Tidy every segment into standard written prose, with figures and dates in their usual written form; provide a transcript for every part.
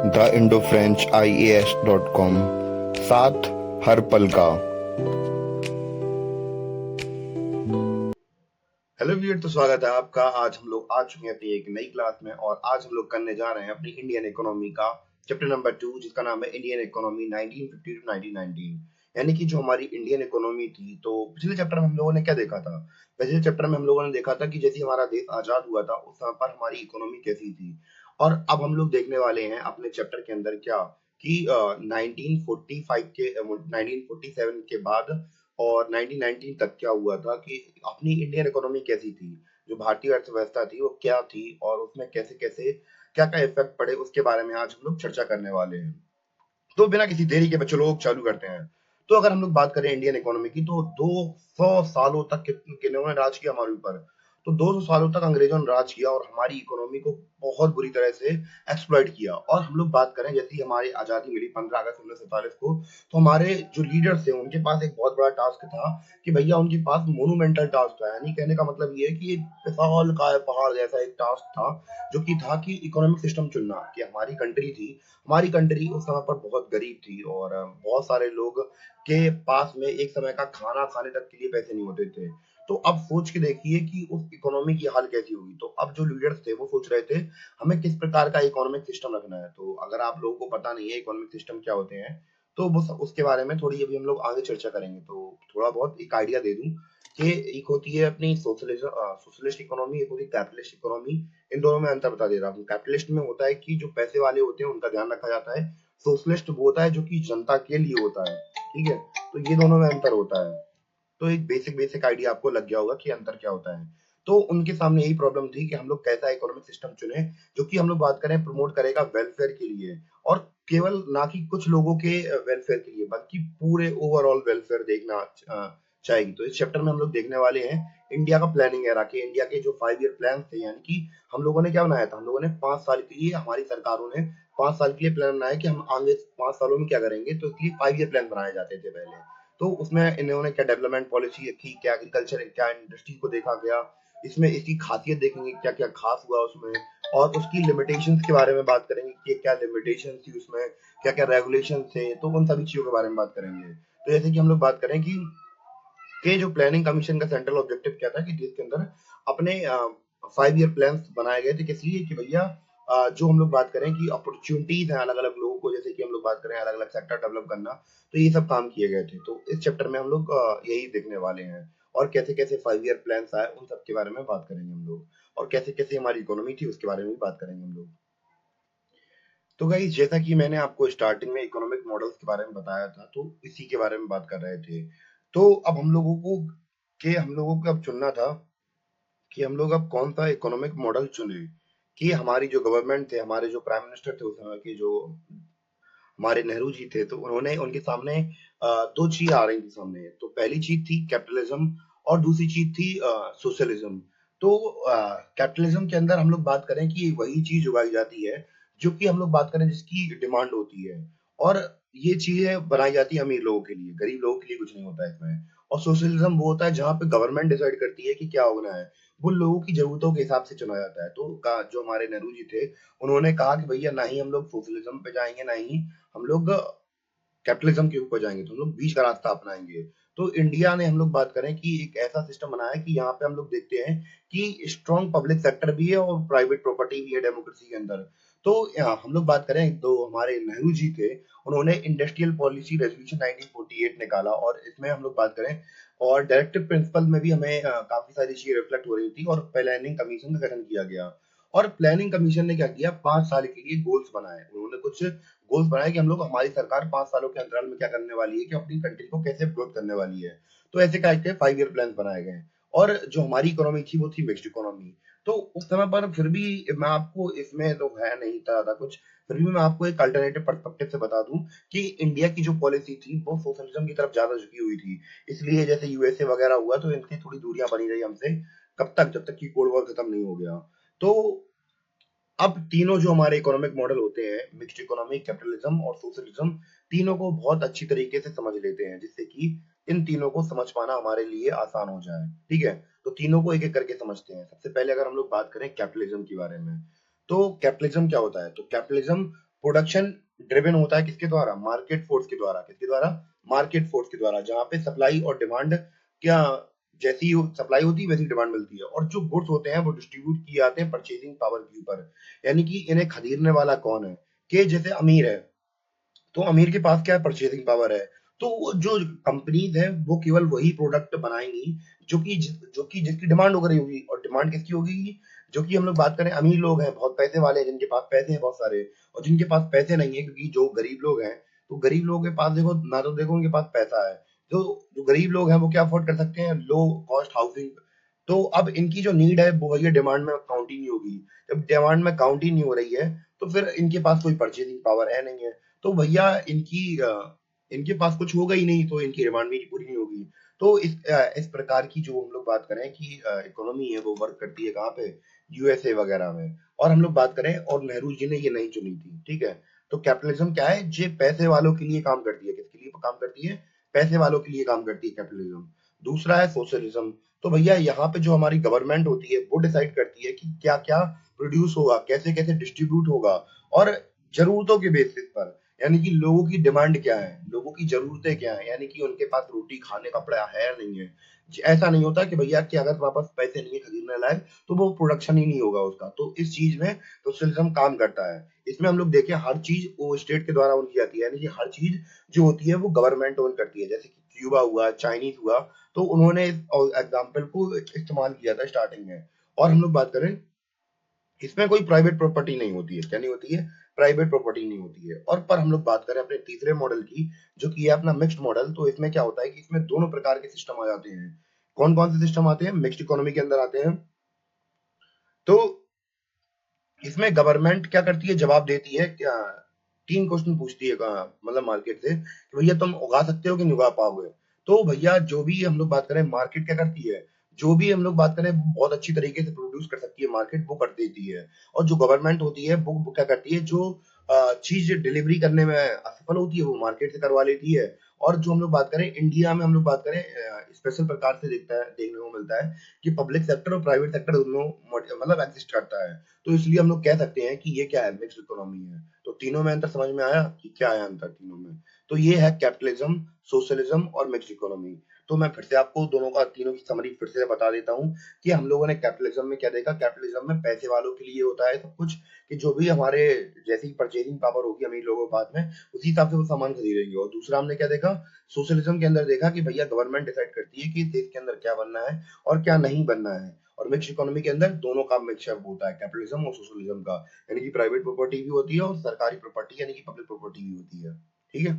The Indo French IAS.com, साथ हर पल का। हेलो व्यूअर, तो स्वागत है आपका। आज हम लोग आ चुके हैं अपनी एक नई क्लास में और आज हम लोग करने जा रहे हैं अपनी इंडियन इकोनॉमी का चैप्टर नंबर 2, जिसका नाम है इंडियन इकोनॉमी 1950 टू 1919। यानी कि जो हमारी इंडियन इकोनॉमी थी, तो पिछले चैप्टर में हम लोगों ने क्या देखा था? पिछले चैप्टर में हम लोगों ने देखा था कि जैसे हमारा देश आजाद हुआ था उस समय पर हमारी इकोनॉमी कैसी थी। और अब हम लोग देखने वाले हैं अपने चैप्टर के अंदर क्या कि 1945 के 1947 के बाद और 1919 तक क्या हुआ था कि अपनी इंडियन इकोनॉमी कैसी थी, जो भारतीय अर्थव्यवस्था थी वो क्या थी और उसमें कैसे-कैसे क्या-क्या इफ़ेक्ट पड़े, उसके बारे में आज हम लोग चर्चा करने वाले हैं। तो बिना किसी देरी के बच्चों लोग चालू करते हैं। तो अगर हम लोग बात करें इंडियन इकोनॉमी की, तो 200 सालों तक किन्होंने राज किया हमारे ऊपर? तो 200 सालों तक अंग्रेजों ने राज किया और हमारी इकोनॉमी को बहुत बुरी तरह से एक्सप्लॉइट किया। और हम लोग बात करें, जैसे ही हमारी आज़ादी मिली 15 अगस्त 1947 को, तो हमारे जो लीडर्स थे उनके पास एक बहुत बड़ा टास्क था कि भैया उनके पास मोनूमेंटल टास्क था। यानी कहने का मतलब ये है कि एक विशालकाय पहाड़ जैसा एक टास्क था, जो कि था कि इकोनॉमिक सिस्टम चुनना। कि हमारी कंट्री उस समय पर बहुत गरीब थी और बहुत सारे लोग के पास में एक समय का खाना खाने तक के लिए पैसे नहीं होते थे। तो अब सोच के देखिए कि उस इकोनॉमी की हाल कैसी होगी। तो अब जो लीडर्स थे वो सोच रहे थे हमें किस प्रकार का इकोनॉमिक सिस्टम रखना है। तो अगर आप लोगों को पता नहीं है इकोनॉमिक सिस्टम क्या होते हैं, तो बस उसके बारे में थोड़ी अभी हम लोग आगे चर्चा करेंगे। तो थोड़ा बहुत एक आइडिया दे दूं कि एक होती है अपनी सोशलिस्ट इकोनॉमी, एक होती है कैपिटलिस्ट इकोनॉमी। इन दोनों में अंतर बता दे रहा हूँ। कैपिटलिस्ट में होता है कि जो पैसे वाले होते हैं उनका ध्यान रखा जाता है। सोशलिस्ट वो होता है जो कि जनता के लिए होता है। ठीक है, तो ये दोनों में अंतर होता है। तो एक बेसिक बेसिक आइडिया आपको लग गया होगा कि अंतर क्या होता है। तो उनके सामने यही प्रॉब्लम थी कि हम लोग कैसा इकोनॉमिक सिस्टम चुने जो कि हम लोग बात करें प्रमोट करेगा वेलफेयर के लिए, और केवल ना कि कुछ लोगों के वेलफेयर के लिए, बल्कि पूरे ओवरऑल वेलफेयर देखना चाहेगी। तो इस चैप्टर में हम लोग देखने वाले हैं इंडिया का प्लानिंग एरा के, इंडिया के जो 5 ईयर प्लान थे। यानी कि हम लोगों ने क्या बनाया था, हम लोगों ने 5 साल के लिए, हमारी सरकारों ने 5 साल के लिए प्लान बनाया कि हम आगे 5 सालों में क्या करेंगे। तो इसलिए 5 ईयर प्लान बनाए जाते थे पहले। तो उसमें इन्होंने क्या डेवलपमेंट पॉलिसी रखी, क्या एग्रीकल्चर, क्या इंडस्ट्री को देखा गया, इसमें इसकी खासियत देखेंगे क्या क्या खास हुआ उसमें, और उसकी लिमिटेशंस के बारे में बात करेंगे कि क्या लिमिटेशन थी उसमें, क्या क्या रेगुलेशन थे। तो उन सभी चीजों के बारे में बात करेंगे। तो जैसे कि हम लोग बात करें कि जो प्लानिंग कमीशन का सेंट्रल ऑब्जेक्टिव क्या था कि जिसके अंदर अपने 5 ईयर प्लान बनाए गए थे। किस लिए? कि भैया जो हम लोग बात करें कि अपॉर्चुनिटीज हैं अलग अलग लोगों को, जैसे कि हम लोग बात करें अलग अलग सेक्टर डेवलप करना, तो ये सब काम किए गए थे। तो इस चैप्टर में हम लोग यही देखने वाले हैं। और कैसे कैसे 5 ईयर प्लान आए उन सब के बारे में बात करेंगे हम लोग, और कैसे कैसे हमारी इकोनॉमी थी उसके बारे में भी बात करेंगे हम लोग। तो गाइस, जैसा कि मैंने आपको स्टार्टिंग में इकोनॉमिक मॉडल्स के बारे में बताया था, तो इसी के बारे में बात कर रहे थे। तो अब हम लोगों को अब चुनना था कि हम लोग अब कौन सा इकोनॉमिक मॉडल चुने। कि हमारी जो गवर्नमेंट थे, हमारे जो प्राइम मिनिस्टर थे उस समय के, जो हमारे नेहरू जी थे, तो उन्होंने उनके सामने दो चीज आ रही थी सामने। तो पहली चीज थी कैपिटलिज्म और दूसरी चीज थी सोशलिज्म। तो कैपिटलिज्म के अंदर हम लोग बात करें कि वही चीज उगाई जाती है जो कि हम लोग बात करें जिसकी डिमांड होती है, और ये चीजें बनाई जाती है अमीर लोगों के लिए, गरीब लोगों के लिए कुछ नहीं होता है इसमें। और सोशलिज्म वो होता है जहाँ पे गवर्नमेंट डिसाइड करती है कि क्या होना है, वो लोगों की जरूरतों के हिसाब से चुना जाता है। तो जो हमारे नेहरू जी थे, उन्होंने कहा कि भैया ना ही हम लोग सोशलिज्म पे जाएंगे, ना ही हम लोग कैपिटलिज्म के ऊपर जाएंगे, तो हम लोग बीच का रास्ता अपनाएंगे। तो इंडिया ने, हम लोग बात करें कि एक ऐसा सिस्टम बनाया कि यहाँ पे हम लोग देखते हैं कि स्ट्रॉन्ग पब्लिक सेक्टर भी है और प्राइवेट प्रॉपर्टी भी है डेमोक्रेसी के अंदर। तो हम लोग बात करें, तो हमारे नेहरू जी थे, उन्होंने इंडस्ट्रियल पॉलिसी रेजोल्यूशन 1948 निकाला, और इसमें हम लोग बात करें और डायरेक्टिव प्रिंसिपल में भी हमें काफी सारी चीजें रिफ्लेक्ट हो रही थी, और प्लानिंग कमीशन का गठन किया गया। और प्लानिंग कमीशन ने क्या किया, 5 साल के लिए गोल्स बनाए। उन्होंने कुछ गोल्स बनाए कि हम लोग, हमारी सरकार 5 सालों के अंतराल में क्या करने वाली है, कि अपनी कंट्री को कैसे ग्रोथ करने वाली है। तो ऐसे करके 5 ईयर प्लान बनाए गए। और जो हमारी इकोनॉमी थी वो थी मिक्स्ड इकोनॉमी। तो उस समय पर फिर भी, मैं आपको इसमें तो है नहीं था ज्यादा कुछ, फिर भी मैं आपको एक अल्टरनेटिव पर्सपेक्टिव से बता दूं कि इंडिया की जो पॉलिसी थी वो सोशलिज्म की तरफ ज्यादा झुकी हुई थी। इसलिए जैसे यूएसए वगैरह हुआ, तो इनकी थोड़ी दूरियां बनी रही हमसे। कब तक? जब तक कि कोल्ड वॉर खत्म नहीं हो गया। तो अब तीनों जो हमारे इकोनॉमिक मॉडल होते हैं, मिक्स्ड इकोनॉमी, कैपिटलिज्म और सोशलिज्म, तीनों को बहुत अच्छी तरीके से समझ लेते हैं, जिससे कि इन तीनों को समझ पाना हमारे लिए आसान हो जाए। ठीक है, तो तीनों को एक एक करके समझते हैं। सबसे पहले अगर हम लोग बात करें कैपिटलिज्म के बारे में, तो कैपिटलिज्म क्या होता है? तो कैपिटलिज्म प्रोडक्शन ड्रिवन होता है किसके द्वारा? मार्केट फोर्स के द्वारा। किसके द्वारा? मार्केट फोर्स के द्वारा, जहां पे सप्लाई और डिमांड क्या जैसी सप्लाई होती है वैसी डिमांड मिलती है, और जो गुड्स होते हैं वो डिस्ट्रीब्यूट किए जाते हैं परचेजिंग पावर के ऊपर। यानी कि इन्हें खरीदने वाला कौन है? कि जैसे अमीर है, तो अमीर के पास क्या है? परचेजिंग पावर है। तो वो जो कंपनीज है वो केवल वही प्रोडक्ट बनाएंगी जो कि जिसकी डिमांड हो रही होगी, और डिमांड किसकी होगी? जो कि हम लोग बात करें, अमीर लोग हैं, बहुत पैसे वाले हैं, जिनके पास पैसे हैं बहुत सारे, और जिनके पास पैसे नहीं है, क्योंकि जो गरीब लोग हैं, तो गरीब लोगों के पास देखो ना, तो देखो उनके पास पैसा है, तो जो गरीब लोग हैं वो क्या अफोर्ड कर सकते हैं? Low cost housing. तो अब इनकी जो नीड है वो भैया डिमांड में काउंट ही नहीं होगी। जब डिमांड में काउंट ही नहीं हो रही है, तो फिर इनके पास कोई परचेजिंग पावर है नहीं है, तो भैया इनके पास कुछ होगा ही नहीं, तो इनकी डिमांड भी पूरी नहीं होगी। तो इस प्रकार की जो हम लोग बात करें कि इकोनॉमी है वो वर्क करती है कहाँ पे? यूएसए वगैरह में। और हम लोग बात करें, और नेहरू जी ने ये नहीं चुनी थी, ठीक है? तो कैपिटलिज्म क्या है? जे पैसे वालों के लिए काम करती है। किसके लिए काम करती है? पैसे वालों के लिए काम करती है कैपिटलिज्म। दूसरा है सोशलिज्म। तो भैया यहाँ पे जो हमारी गवर्नमेंट होती है वो डिसाइड करती है कि क्या क्या प्रोड्यूस होगा, कैसे कैसे डिस्ट्रीब्यूट होगा, और जरूरतों के बेसिस पर। यानी कि लोगों की डिमांड क्या है, लोगों की जरूरतें क्या है, यानी कि उनके पास रोटी खाने कपड़ा है नहीं है। ऐसा नहीं होता कि भैया कि अगर तुम्हारे पास पैसे नहीं है खरीदने लायक, तो वो प्रोडक्शन ही नहीं होगा उसका। तो इस चीज में सोशलिज्म काम करता है। इसमें हम लोग देखें, हर चीज वो स्टेट के द्वारा ओन की जाती है, यानी कि हर चीज जो होती है वो गवर्नमेंट ओन करती है। जैसे कि क्यूबा हुआ, चाइनीज हुआ, तो उन्होंने एग्जाम्पल को इस्तेमाल किया था स्टार्टिंग में। और हम लोग बात करें, इसमें कोई प्राइवेट प्रॉपर्टी नहीं होती है। क्या नहीं होती है? प्राइवेट प्रॉपर्टी नहीं होती है। और पर हम लोग बात करें अपने तीसरे मॉडल की, जो कि है अपना मिक्स्ड मॉडल, तो इसमें क्या होता है कि इसमें दोनों प्रकार के सिस्टम आ जाते हैं। कौन कौन से सिस्टम आते हैं? मिक्स्ड इकोनॉमी के अंदर आते हैं। तो इसमें गवर्नमेंट क्या करती है? जवाब देती है क्या? तीन क्वेश्चन पूछती है मतलब मार्केट से, कि भैया तुम उगा सकते हो कि नहीं उगा पाओगे। तो भैया जो भी हम लोग बात करें, मार्केट क्या करती है? जो भी हम लोग बात करें बहुत अच्छी तरीके से प्रोड्यूस कर सकती है मार्केट, वो कर देती है। और जो गवर्नमेंट होती है वो क्या करती है? जो चीज डिलीवरी करने में असफल होती है वो मार्केट से करवा लेती है। और जो हम लोग बात करें इंडिया में, हम लोग बात करें स्पेशल प्रकार से देखने को मिलता है कि पब्लिक सेक्टर और प्राइवेट सेक्टर दोनों मतलब एग्जिस्ट करता है। तो इसलिए हम लोग कह सकते हैं कि ये क्या है? मिक्स्ड इकोनॉमी है। तो तीनों में अंतर समझ में आया कि क्या है अंतर तीनों में? तो ये है कैपिटलिज्म, सोशलिज्म और मिक्स्ड इकोनॉमी। तो मैं फिर से आपको दोनों का, तीनों की समरी फिर से बता देता हूँ कि हम लोगों ने कैपिटलिज्म में क्या देखा। कैपिटलिज्म में पैसे वालों के लिए होता है सब कुछ, कि जो भी हमारे जैसी परचेजिंग पावर होगी अमीर लोगों के पास में, उसी हिसाब से वो सामान खरीदेंगे। और दूसरा हमने क्या देखा? सोशलिज्म के अंदर देखा कि भैया गवर्नमेंट डिसाइड करती है कि इस देश के अंदर क्या बनना है और क्या नहीं बनना है। और मिक्स इकोनॉमी के अंदर दोनों का मिक्सचर होता है, कैपिटलिज्म और सोशलिज्म का। यानी कि प्राइवेट प्रॉपर्टी भी होती है और सरकारी प्रॉपर्टी यानी कि पब्लिक प्रॉपर्टी भी होती है। ठीक है?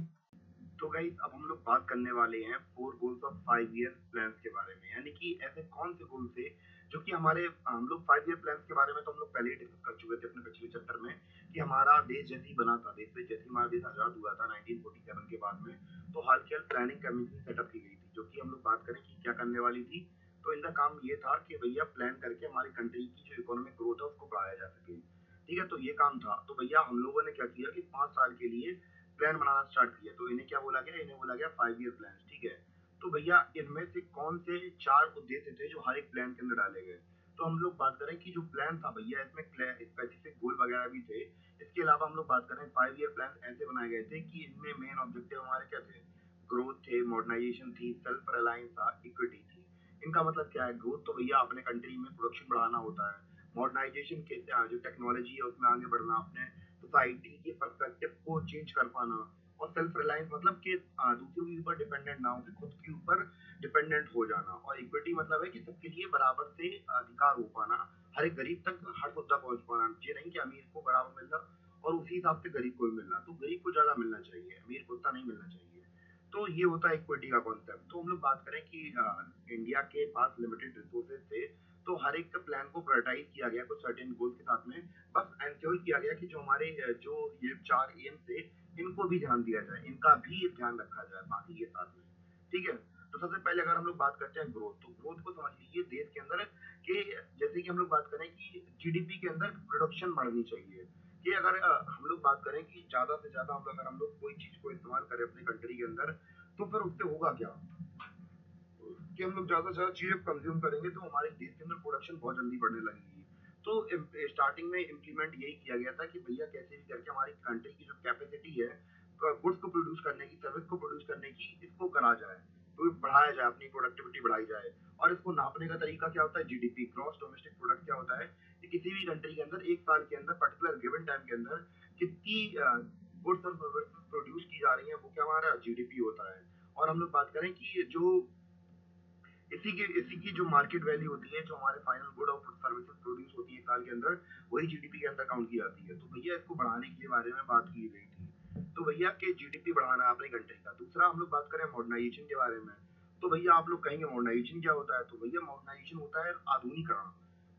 तो गाइस अब हम लोग बात करने वाले हैं 4 गोल्स ऑफ 5 ईयर प्लान्स के बारे में। यानी कि ऐसे कौन से गोल थे जो कि हमारे, हम लोग 5 ईयर प्लान्स के बारे में तो हम लोग पहले ही डिस्कस कर चुके थे अपने पिछले चैप्टर में, कि हमारा देश जैसे ही बना था, देश से जैसे ही हमारा देश आजाद हुआ था 1947 के बाद में, तो हाल फिलहाल प्लानिंग कमेटी सेटअप की गई थी, जो कि हम लोग बात करें कि क्या करने वाली थी। तो इनका काम ये था कि भैया प्लान करके हमारी कंट्री की जो इकोनॉमिक ग्रोथ है उसको बढ़ाया जा सके। ठीक है? तो ये काम था। तो भैया हम लोगों ने क्या किया कि 5 साल के लिए प्लान बनाना स्टार्ट किया। तो इन्हें क्या बोला गया? इन्हें बोला गया 5 ईयर प्लान। ठीक है? तो भैया इनमें से कौन से 4 उद्देश्य थे जो हर एक प्लान के अंदर डाले गए? तो हम लोग बात करें कि जो प्लान था भैया, इसमें स्पेसिफिक गोल वगैरह भी थे। इसके अलावा हम लोग बात करें 5 ईयर प्लान ऐसे बनाए गए थे कि इनमें मेन ऑब्जेक्टिव हमारे क्या थे? ग्रोथ थे, मॉडर्नाइजेशन थी, सेल्फ रिलायंस था, इक्विटी थी। इनका मतलब क्या है? ग्रोथ तो भैया अपने कंट्री में प्रोडक्शन बढ़ाना होता है। मॉडर्नाइजेशन के जो टेक्नोलॉजी है उसमें आगे बढ़ना, अपने सोसाइटी के पर्सपेक्टिव को चेंज कर पाना। और सेल्फ रिलायंस मतलब कि दूसरों के ऊपर डिपेंडेंट ना हो, खुद के ऊपर डिपेंडेंट हो जाना। और इक्विटी मतलब है कि सबके लिए बराबर से अधिकार हो पाना, हर एक गरीब तक हर मुद्दा पहुंच पाना। ये नहीं कि अमीर को बराबर मिलना और उसी हिसाब से गरीब को भी मिलना। तो गरीब को ज्यादा मिलना चाहिए, अमीर को उतना नहीं मिलना चाहिए। तो ये होता है इक्विटी का कॉन्सेप्ट। तो हम लोग बात करें कि इंडिया के पास लिमिटेड रिसोर्सेज थे, तो हर एक प्लान को प्रायोरिटाइज किया गया कुछ सर्टेन गोल के साथ में। बस एंश्योर किया गया कि जो हमारे जो ये 4 एम थे, इनको भी ध्यान दिया जाए, इनका भी ध्यान रखा जाए बाकी के साथ में। ठीक है? तो सबसे पहले अगर हम लोग बात करते हैं ग्रोथ, तो ग्रोथ को समझ लीजिए देश के अंदर कि जैसे कि हम लोग बात करें कि जीडीपी के अंदर प्रोडक्शन बढ़नी चाहिए। कि अगर हम लोग बात करें कि ज्यादा से ज्यादा अगर हम लोग कोई चीज को इस्तेमाल करें अपनी कंट्री के अंदर, तो फिर उससे होगा क्या? कि हम लोग ज्यादा से ज्यादा चीजें कंज्यूम करेंगे तो हमारे देश के अंदर प्रोडक्शन बहुत जल्दी बढ़ने लगेगी। तो स्टार्टिंग में इम्प्लीमेंट यही किया गया था कि भैया कैसे भी करके हमारी कंट्री की जो कैपेसिटी है गुड्स को प्रोड्यूस करने की, सर्विस को प्रोड्यूस करने की, इसको करा जाए, तो बढ़ाया जाए, अपनी प्रोडक्टिविटी बढ़ाई जाए। और इसको नापने का तरीका क्या होता है? GDP, gross domestic product. क्या होता है कि किसी भी कंट्री के अंदर एक साल के अंदर पर्टिकुलर गिवन टाइम के अंदर कितनी गुड्स और सर्विसेज प्रोड्यूस की जा रही है, वो क्या हमारा जीडीपी होता है। और हम लोग बात करें कि जो इसी की जो मार्केट वैल्यू होती है, जो हमारे फाइनल गुड और सर्विसेज प्रोड्यूस होती है साल के अंदर, वही जीडीपी के अंदर काउंट की जाती है। तो भैया इसको बढ़ाने के बारे में बात की गई थी। तो भैया के जीडीपी बढ़ाना है अपनी कंट्री का। दूसरा हम लोग बात करें मॉडर्नाइजेशन के बारे में। तो भैया आप लोग कहेंगे मॉडर्नाइजेशन क्या होता है? तो भैया मॉडर्नाइजेशन होता है आधुनिकरण।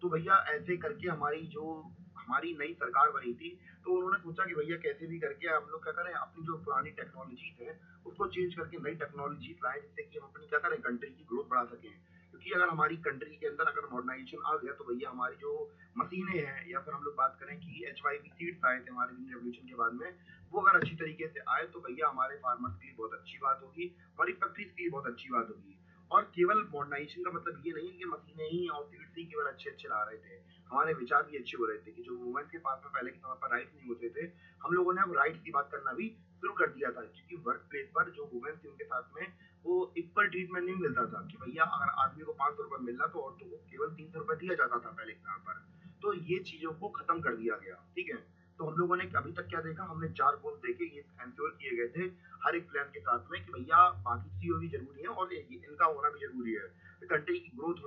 तो भैया ऐसे करके हमारी नई सरकार बनी थी, तो उन्होंने सोचा कि भैया कैसे भी करके हम लोग क्या करें, अपनी जो पुरानी टेक्नोलॉजीज है उसको चेंज करके नई टेक्नोलॉजीज लाएं, जिससे कि हम अपनी क्या करें, कंट्री की ग्रोथ बढ़ा सकें। क्योंकि अगर हमारी कंट्री के अंदर अगर मॉडर्नाइजेशन आ गया, तो भैया हमारी जो मशीनें हैं, या फिर हम लोग बात करें कि HYV सीड्स आए थे हमारे रेवोल्यूशन के बाद में, वो अगर अच्छी तरीके से आए, तो भैया हमारे फार्मर्स के लिए बहुत अच्छी बात होगी, हमारी फैक्ट्रीज के लिए बहुत अच्छी बात होगी। और केवल मॉडर्नाइजेशन का मतलब ये नहीं है कि मशीनें ही और सीड्स ही केवल अच्छे अच्छे ला रहे थे, हमारे विचार भी अच्छे हो रहे थे। कि जो वुमेन के पास में पहले के समय पर राइट्स नहीं होते थे, हम लोगों ने अब राइट्स की बात करना भी शुरू कर दिया था। क्योंकि वर्क प्लेस पर जो वुमेन थी, उनके साथ में वो इक्वल ट्रीटमेंट नहीं मिलता था। कि भैया अगर आदमी को 500 रुपए मिल रहा, तो औरतों को केवल 300 रुपए दिया जाता था पहले के समय पर। तो ये चीजों को खत्म कर दिया गया, ठीक है। तो हम लोगों ने अभी तक क्या देखा, हमने 4 गोल देखे, ये एंश्योर किए गए थे हर एक प्लान के साथ में कि भैया बाकी चीजें भी जरूरी है और इनका होना भी जरूरी है। कंट्री की ग्रोथ,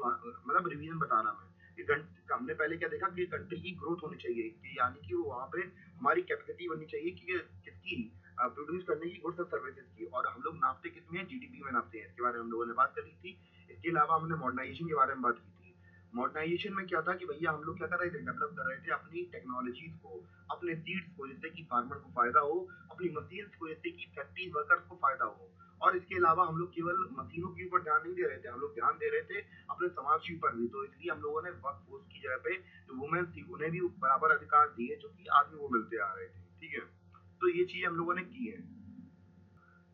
मतलब रिवीजन बता रहा मैं कि हमने पहले क्या देखा कि कंट्री की ग्रोथ होनी चाहिए, कि यानी कि वहाँ पे हमारी कैपेसिटी बननी चाहिए कि किसकी प्रोड्यूस करने की, गुड्स और सर्विसेज की। और हम लोग नापते किसमें? जीडीपी में नापते हैं। इसके बारे में हम लोगों ने बात करी थी। इसके अलावा हमने मॉडर्नाइजेशन के बारे में बात की थी। मॉडर्नाइजेशन में क्या था कि भैया हम लोग क्या कर रहे थे, डेवलप कर रहे थे अपनी टेक्नोलॉजीज को, अपने सीड्स को, जिससे कि फार्मर को फायदा हो, अपनी मशीन्स को, जिससे कि फैक्ट्री वर्कर्स को फायदा हो। और इसके अलावा हम लोग केवल मशीनों के ऊपर ध्यान नहीं दे रहे थे, हम लोग ध्यान दे रहे थे अपने समाज के ऊपर भी। तो इसलिए हम लोगों ने वर्क फोर्स की जगह पे जो वुमेन थी, उन्हें भी बराबर अधिकार दिए, जो कि आदमी को मिलते आ रहे थे, ठीक है। तो ये चीज हम लोगों ने की है।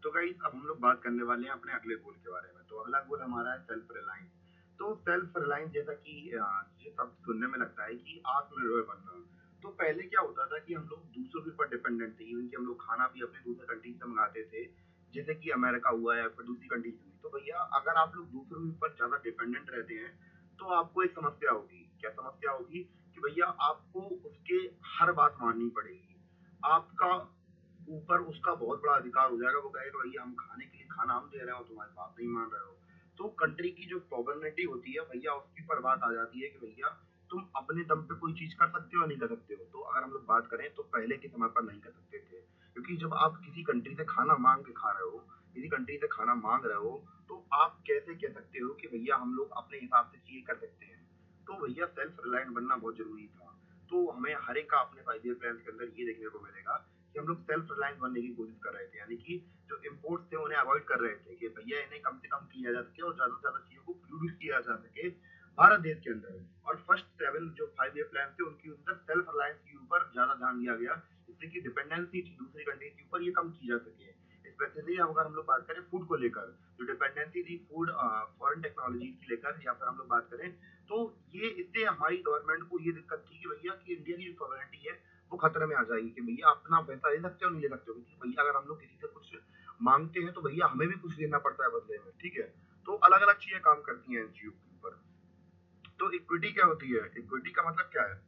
तो गाइस अब हम लोग बात करने वाले हैं अपने अगले गोल के बारे में। तो अगला गोल हमारा है सेल्फ रिलायंस। तो सेल्फ रिलायंस, जैसा कि ये सब सुनने में लगता है कि आत्मनिर्भर बनना। तो पहले क्या होता था कि हम लोग दूसरों के ऊपर डिपेंडेंट थे। इवन कि हम लोग खाना भी अपने दूसरे कंट्री से मंगाते थे, जैसे कि अमेरिका हुआ या फिर दूसरी कंट्री हुई। तो भैया अगर आप लोग दूसरों के ऊपर ज्यादा डिपेंडेंट रहते हैं, तो आपको एक समस्या होगी। क्या समस्या होगी? कि भैया आपको उसके हर बात माननी पड़ेगी। आपका ऊपर उसका बहुत बड़ा अधिकार हो जाएगा। वो कहेगा भैया हम खाने के लिए खाना हम दे रहे हो, तुम्हारी बात नहीं मान रहे हो। तो कंट्री की जो सॉवरेनिटी होती है भैया, उसके ऊपर बात आ जाती है कि भैया तुम अपने दम पे कोई चीज कर सकते हो या नहीं कर सकते हो। तो अगर हम लोग बात करें, तो पहले के समय पर नहीं कर सकते थे। क्योंकि जब आप किसी कंट्री से खाना मांग के खा रहे हो, किसी कंट्री से खाना मांग रहे हो, तो आप कैसे कह सकते हो कि भैया हम लोग अपने हिसाब से चीजें कर सकते हैं। तो भैया सेल्फ रिलायंट बनना बहुत जरूरी था। तो हमें हर एक का अपने 5 ईयर प्लान के अंदर ये देखने को मिलेगा कि हम लोग सेल्फ रिलायंस बनने की कोशिश कर रहे थे। यानी कि जो इम्पोर्ट्स थे उन्हें अवॉइड कर रहे थे, कि भैया इन्हें कम से कम किया जा सके और ज्यादा से ज्यादा चीजों को प्रोड्यूस किया जा सके भारत देश के अंदर। और फर्स्ट 7 जो 5 ईयर प्लान थे, उनके अंदर सेल्फ रिलायंस के ऊपर ज्यादा ध्यान दिया गया, जिससे कि डिपेंडेंसी दूसरी कंट्री के ऊपर ये कम की जा सके। स्पेशली अगर हम लोग बात करें फूड को लेकर, जो डिपेंडेंसी थी फूड फॉरेन टेक्नोलॉजी की लेकर, या फिर हम लोग बात करें, तो ये इससे हमारी गवर्नमेंट को ये दिक्कत थी कि भैया कि इंडिया की जो सॉवरेनिटी है वो खतरे में आ जाएगी। कि भैया अपना पैसा ले सकते हो नहीं ले सकते हो, क्योंकि भैया अगर हम लोग किसी से कुछ मांगते हैं, तो भैया हमें भी कुछ देना पड़ता है बदले में, ठीक है। तो अलग अलग चीजें काम करती हैं एनजीओ के ऊपर। तो इक्विटी क्या होती है? इक्विटी का मतलब क्या है?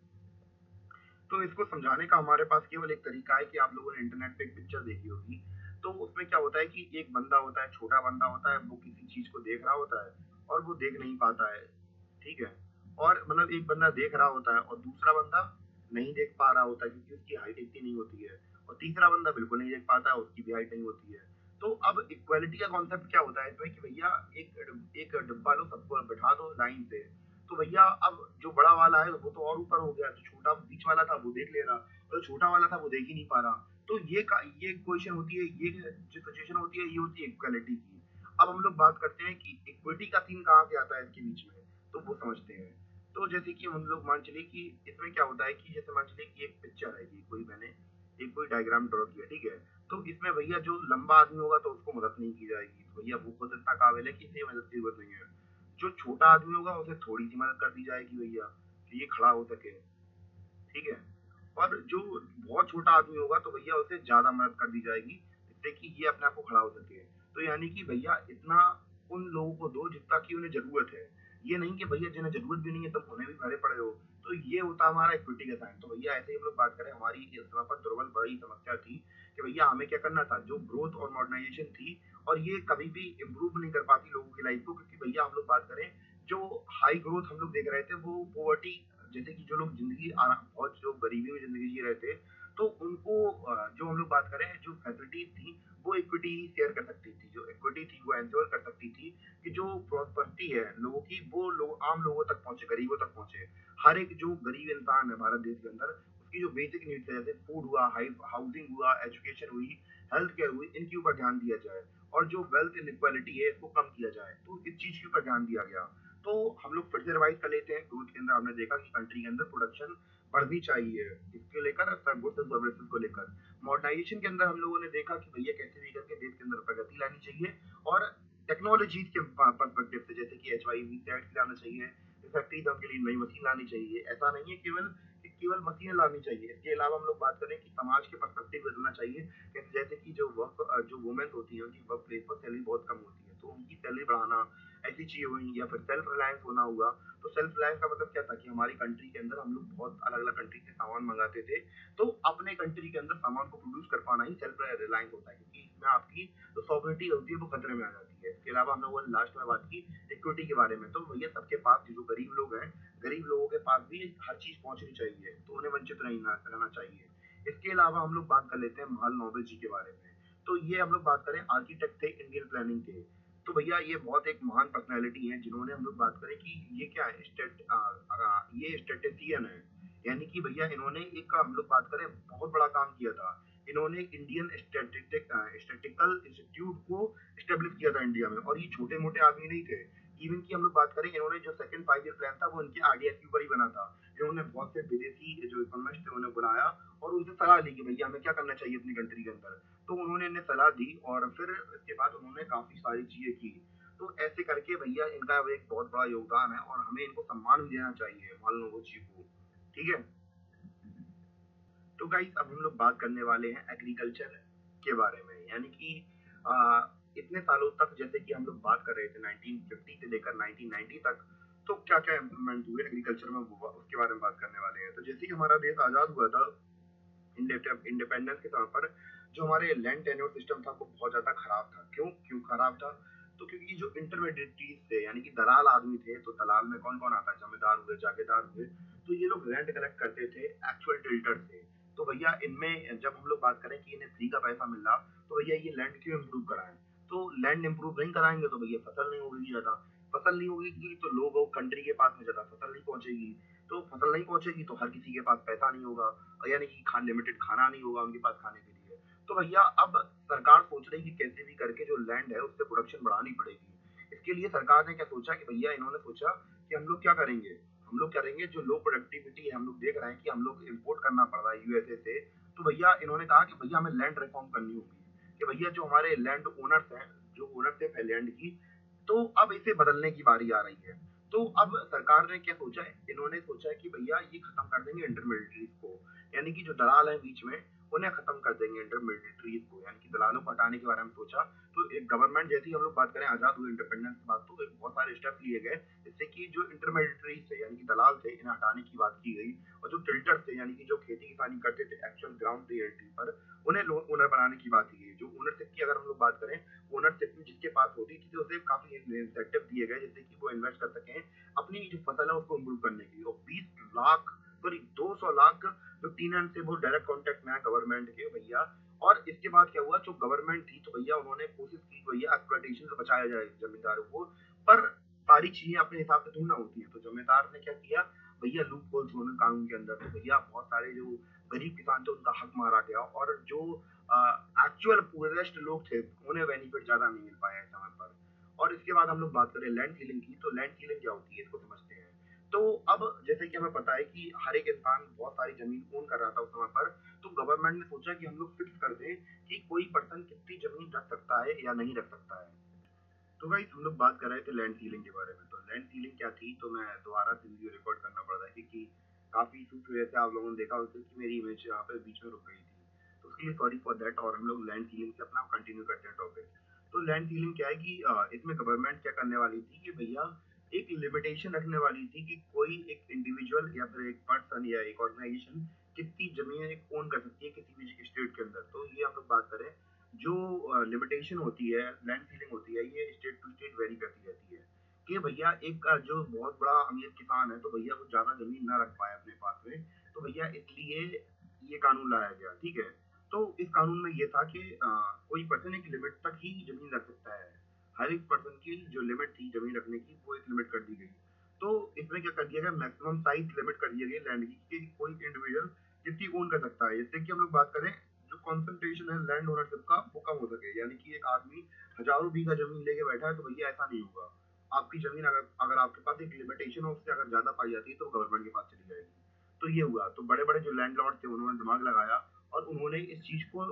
तो इसको समझाने का हमारे पास केवल एक तरीका है कि आप लोगों ने इंटरनेट पे एक पिक्चर देखी होगी। तो उसमें क्या होता है कि एक बंदा होता है, छोटा बंदा होता है, वो किसी चीज को देख रहा होता है और वो देख नहीं पाता है, ठीक है। और मतलब एक बंदा देख रहा होता है और दूसरा बंदा नहीं देख पा रहा होता है, क्योंकि उसकी हाइट इतनी नहीं होती है। और तीसरा बंदा बिल्कुल नहीं देख पाता है, उसकी भी हाइट नहीं होती है। तो अब इक्वालिटी का कॉन्सेप्ट क्या होता है इसमें, कि भैया एक एक डिब्बा लो, सबको बैठा दो लाइन से। तो भैया अब जो बड़ा वाला है वो तो और ऊपर हो गया, जो छोटा बीच वाला था वो देख ले रहा, और जो छोटा वाला था वो देख ही नहीं पा रहा। तो ये क्वेश्चन होती है, ये जो सिचुएशन होती है, ये होती है इक्वालिटी की। अब हम लोग बात करते हैं कि इक्विटी का सीन कहाँ से आता है इसके बीच में, तो वो समझते हैं। तो जैसे कि हम लोग मान चलिए कि इसमें क्या होता है कि जैसे मान चलिए कि एक पिक्चर है, कि कोई डायग्राम ड्रॉ किया, ठीक है। तो इसमें भैया जो लंबा आदमी होगा तो उसको मदद नहीं की जाएगी, तो भैया वो खुद इतना काबिल है कि इसे मदद की जरूरत नहीं है। जो छोटा आदमी होगा उसे थोड़ी सी मदद कर दी जाएगी भैया। कि ये खड़ा हो सके, ठीक है। और जो बहुत छोटा आदमी होगा तो भैया उसे ज्यादा मदद कर दी जाएगी जिससे कि ये अपने आप को खड़ा हो सके। तो यानी कि भैया इतना उन लोगों को दो जितना कि उन्हें जरूरत है, ये नहीं कि भैया जिन्हें जरूरत भी नहीं है तुम उन्हें भी भरे पड़े हो। तो ये होता हमारा इक्विटी का साइन। तो भैया ऐसे ही हम लोग बात करें, हमारी इस समय पर दुर्बल बड़ी समस्या थी कि भैया हमें क्या करना था, जो ग्रोथ और मॉडर्नाइजेशन थी, और ये कभी भी इम्प्रूव नहीं कर पाती लोगों की लाइफ को, क्योंकि भैया हम लोग बात करें जो हाई ग्रोथ हम लोग देख रहे थे वो पोवर्टी, जैसे कि जो लोग जिंदगी बहुत जो गरीबी में जिंदगी जी रहे थे, तो उनको जो हम लोग बात करें जो फैसिलिटीज थी वो इक्विटी ही शेयर कर सकती थी, जो इक्विटी थी वो एंश्योर कर सकती थी कि जो प्रॉपर्टी है लोगों की वो लोग आम लोगों तक पहुंचे, गरीबों तक पहुंचे। हर एक जो गरीब इंसान है भारत देश के अंदर, उसकी जो बेसिक नीड्स है जैसे फूड हुआ, हाउसिंग हुआ, एजुकेशन हुई, हेल्थ केयर हुई, इनके ऊपर ध्यान दिया जाए, और जो वेल्थ इनइक्वालिटी है इसको कम किया जाए, तो इस चीज के ऊपर ध्यान दिया गया। तो हम लोग फिर से रिवाइज कर लेते हैं। ग्रोथ के अंदर हमने देखा कि कंट्री के अंदर प्रोडक्शन बढ़नी चाहिए, इसके लेकर गुड्स एंड सर्विसेज को लेकर। मॉडर्नाइजेशन के अंदर हम लोगों ने देखा कि भैया कैसे भी करके देश के अंदर प्रगति लानी चाहिए, और टेक्नोलॉजी के पर्सपेक्टिव से जैसे कि HYV सेट लाना चाहिए, फैक्ट्रीज के लिए नई मशीन लानी चाहिए। ऐसा नहीं है केवल कि केवल मशीनें लानी चाहिए, इसके अलावा हम लोग बात करें कि समाज के पर्सपेक्टिव बदलना चाहिए। जैसे कि जो वुमेन होती है उनकी वर्क प्लेस पर सैलरी बहुत कम होती है, तो उनकी सैलरी बढ़ाना, ऐसी चीजें हुई। या फिर सेल्फ रिलायंस होना हुआ। तो सेल्फ रिलायंस का मतलब क्या था कि हमारी कंट्री के अंदर हम लोग बहुत अलग अलग कंट्री से सामान मंगाते थे, तो अपने कंट्री के अंदर सामान को प्रोड्यूस कर पाना ही सेल्फ रिलायंस होता है, क्योंकि इसमें आपकी जो सॉवरिटी होती है वो खतरे में आ जाती है। इसके अलावा हम लोगों ने लास्ट में बात की इक्विटी के बारे में। तो भैया सबके पास जो गरीब लोग हैं, गरीब लोगों के पास भी हर चीज पहुंचनी चाहिए, तो उन्हें वंचित नहीं रहना चाहिए। इसके अलावा हम लोग बात कर लेते हैं महाल नोबेल जी के बारे में। तो ये हम लोग बात करें आर्किटेक्ट थे इंडियन प्लानिंग के। तो भैया ये बहुत एक महान पर्सनैलिटी है, जिन्होंने हम लोग बात करें कि ये क्या है, ये स्टेटिशियन है। यानी कि भैया इन्होंने एक हम लोग बात करें बहुत बड़ा काम किया था। इन्होंने इंडियन स्टेटिकल इंस्टीट्यूट को स्टेब्लिश किया था इंडिया में, और ये छोटे मोटे आदमी नहीं थे। इवन की हम लोग बात करें, इन्होंने जो सेकंड 5 ईयर प्लान था वो इनके आइडिया के ऊपर ही बना था। इन्होंने बहुत से विदेशी जो इकोनॉमिस्ट थे उन्हें बुलाया और उनसे सलाह ली कि भैया हमें क्या करना चाहिए अपनी कंट्री के अंदर। तो उन्होंने इन्हें सलाह दी और फिर इसके बाद उन्होंने काफी सारी चीजें की। तो ऐसे करके भैया इनका एक बहुत बड़ा योगदान है, और हमें इनको सम्मान भी देना चाहिए मालनोबो जी को, ठीक है। तो गाइस अब हम लोग बात करने वाले हैं एग्रीकल्चर के बारे में। यानी कि आ, इतने सालों तक जैसे कि हम लोग बात कर रहे थे 1950 से लेकर 1990 तक, तो क्या क्या इम्प्रूवमेंट हुए एग्रीकल्चर में उसके बारे में बात करने वाले हैं। तो जैसे ही हमारा देश आजाद हुआ था, इंडिपेंडेंस के समय पर जो हमारे लैंड टेन्योर सिस्टम था वो बहुत ज्यादा खराब था। क्यों क्यों खराब था? तो क्योंकि जो इंटरमीडिएटरीज थे, यानी कि दलाल आदमी थे, तो दलाल में कौन कौन आता है, जमींदार हुए, जागीरदार हुए, तो ये लोग लैंड कलेक्ट करते थे एक्चुअल टिल्टर से। तो भैया इनमें जब हम लोग बात करें कि इन्हें फ्री का पैसा मिल रहा, तो भैया ये लैंड क्यों इम्प्रूव कराएं? तो लैंड इम्प्रूव नहीं कराएंगे तो भैया फसल नहीं होगी ज्यादा, फसल नहीं होगी तो लोगों कंट्री के पास में ज्यादा फसल नहीं पहुंचेगी, तो फसल नहीं पहुंचेगी तो हर किसी के पास पैसा नहीं होगा, यानी कि लिमिटेड खाना नहीं होगा उनके पास खाने के लिए। तो भैया अब सरकार सोच रही है कि कैसे भी करके जो लैंड है उससे प्रोडक्शन बढ़ानी पड़ेगी। इसके लिए सरकार ने क्या सोचा कि भैया इन्होंने सोचा कि हम लोग क्या करेंगे, हम लोग करेंगे जो लो प्रोडक्टिविटी है, हम लोग देख रहे हैं कि हम लोग इम्पोर्ट करना पड़ रहा है यूएसए से। तो भैया इन्होंने कहा कि भैया हमें लैंड रिफॉर्म करनी होगी, कि भैया जो हमारे लैंड ओनर्स हैं, जो ओनरशिप है लैंड की, तो अब इसे बदलने की बारी आ रही है। तो अब सरकार ने क्या सोचा है, इन्होंने सोचा है कि भैया ये खत्म कर देंगे इंटरमीडिएटरीज को, यानी कि जो दलाल है बीच में उन्हें खत्म कर देंगे इंटरमीडिएटरीज को, यानी कि दलालों को हटाने के बारे में सोचा। तो एक गवर्नमेंट जैसी हम लोग बात करें आजाद हुए इंडिपेंडेंस के बाद, तो बहुत सारे स्टेप लिए गए जिससे कि जो इंटरमीडिएटरीज थे यानी कि दलाल थे इन्हें हटाने की बात की गई, और जो टिल्टर थे यानी कि जो खेती किसानी करते थे एक्चुअल ग्राउंड रियलिटी पर, उन्हें ओनर बनाने की बात की गई। जो ओनरशिप की अगर हम लोग बात करें, ओनरशिप जिसके पास होती थी तो उसे काफी इंसेंटिव दिए गए जिससे कि वो इन्वेस्ट कर सकें अपनी जो फसल है उसको इम्प्रूव करने के लिए। और 20 लाख, सॉरी 200 लाख जो टीनन से वो डायरेक्ट कॉन्टेक्ट में है गवर्नमेंट के भैया। और इसके बाद क्या हुआ, जो गवर्नमेंट थी तो भैया उन्होंने कोशिश की भैया एक्सप्लॉइटेशन से बचाया जाए जमींदारों को, पर सारी चीजें अपने हिसाब से ढूंढना होती है। तो जमींदार ने क्या किया भैया, लूप होल्स होने कानून के अंदर, तो भैया बहुत सारे जो गरीब किसान थे उनका हक मारा गया, और जो एक्चुअल पुअरेस्ट लोग थे उन्हें बेनिफिट ज्यादा नहीं मिल पाया इस समय पर। और इसके बाद हम लोग बात करें लैंड सीलिंग की, तो लैंड सीलिंग क्या होती है इसको समझते हैं। तो अब जैसे कि हमें पता है कि हर एक इंसान बहुत सारी जमीन ओन कर रहा था उस समय पर, तो गवर्नमेंट ने सोचा कि हम लोग फिक्स कर दें कि कोई पर्सन कितनी जमीन रख सकता है या नहीं रख सकता है। तो गाइस हम लोग बात कर रहे थे लैंड सीलिंग के बारे में। तो लैंड सीलिंग क्या थी, तो मैं दोबारा से वीडियो रिकॉर्ड करना पड़ रहा है क्योंकि काफी इशू की वजह से आप लोगों ने देखा होगा कि मेरी इमेज यहाँ पे बीच में रुक गई थी, तो उसके लिए सॉरी फॉर दैट। और हम लोग लैंड सीलिंग से अपना कंटिन्यू करते हैं टॉपिक। तो लैंड सीलिंग क्या है कि इसमें गवर्नमेंट क्या करने वाली थी कि भैया एक लिमिटेशन रखने वाली थी कि कोई एक इंडिविजुअल या फिर एक पर्सन या एक ऑर्गेनाइजेशन कितनी जमीन ओन कर सकती है किसी भी स्टेट के अंदर। तो ये हम लोग बात करें, जो लिमिटेशन होती है, लैंड सीलिंग होती है, ये स्टेट टू स्टेट वेरी करती रहती है कि भैया एक जो बहुत बड़ा अमीर किसान है तो भैया वो ज्यादा जमीन ना रख पाए अपने पास में, तो भैया इसलिए ये कानून लाया गया। ठीक है, तो इस कानून में ये था कि कोई पर्सन एक लिमिट तक ही जमीन रख सकता है। हर एक पर्सन की जो लिमिट थी जमीन रखने की वो एक लिमिट कर दी गई। तो इसमें क्या कर दिया गया, मैक्सिमम साइज लिमिट कर दिया गया लैंड की कि कोई इंडिविजुअल कितनी ओन कर सकता है। जैसे कि हम लोग बात करें, जो कॉन्सेंट्रेशन है लैंड ओनरशिप का वो कम हो सके, यानी कि एक आदमी हजारों बीघा जमीन लेके बैठा है तो भैया ऐसा नहीं होगा। आपकी जमीन अगर अगर आपके पास एक लिमिटेशन हो, उससे अगर ज्यादा पाई जाती है तो गवर्नमेंट के पास चली जाएगी। तो ये हुआ, तो बड़े बड़े जो लैंडलॉर्ड थे उन्होंने दिमाग लगाया और उन्होंने इस चीज को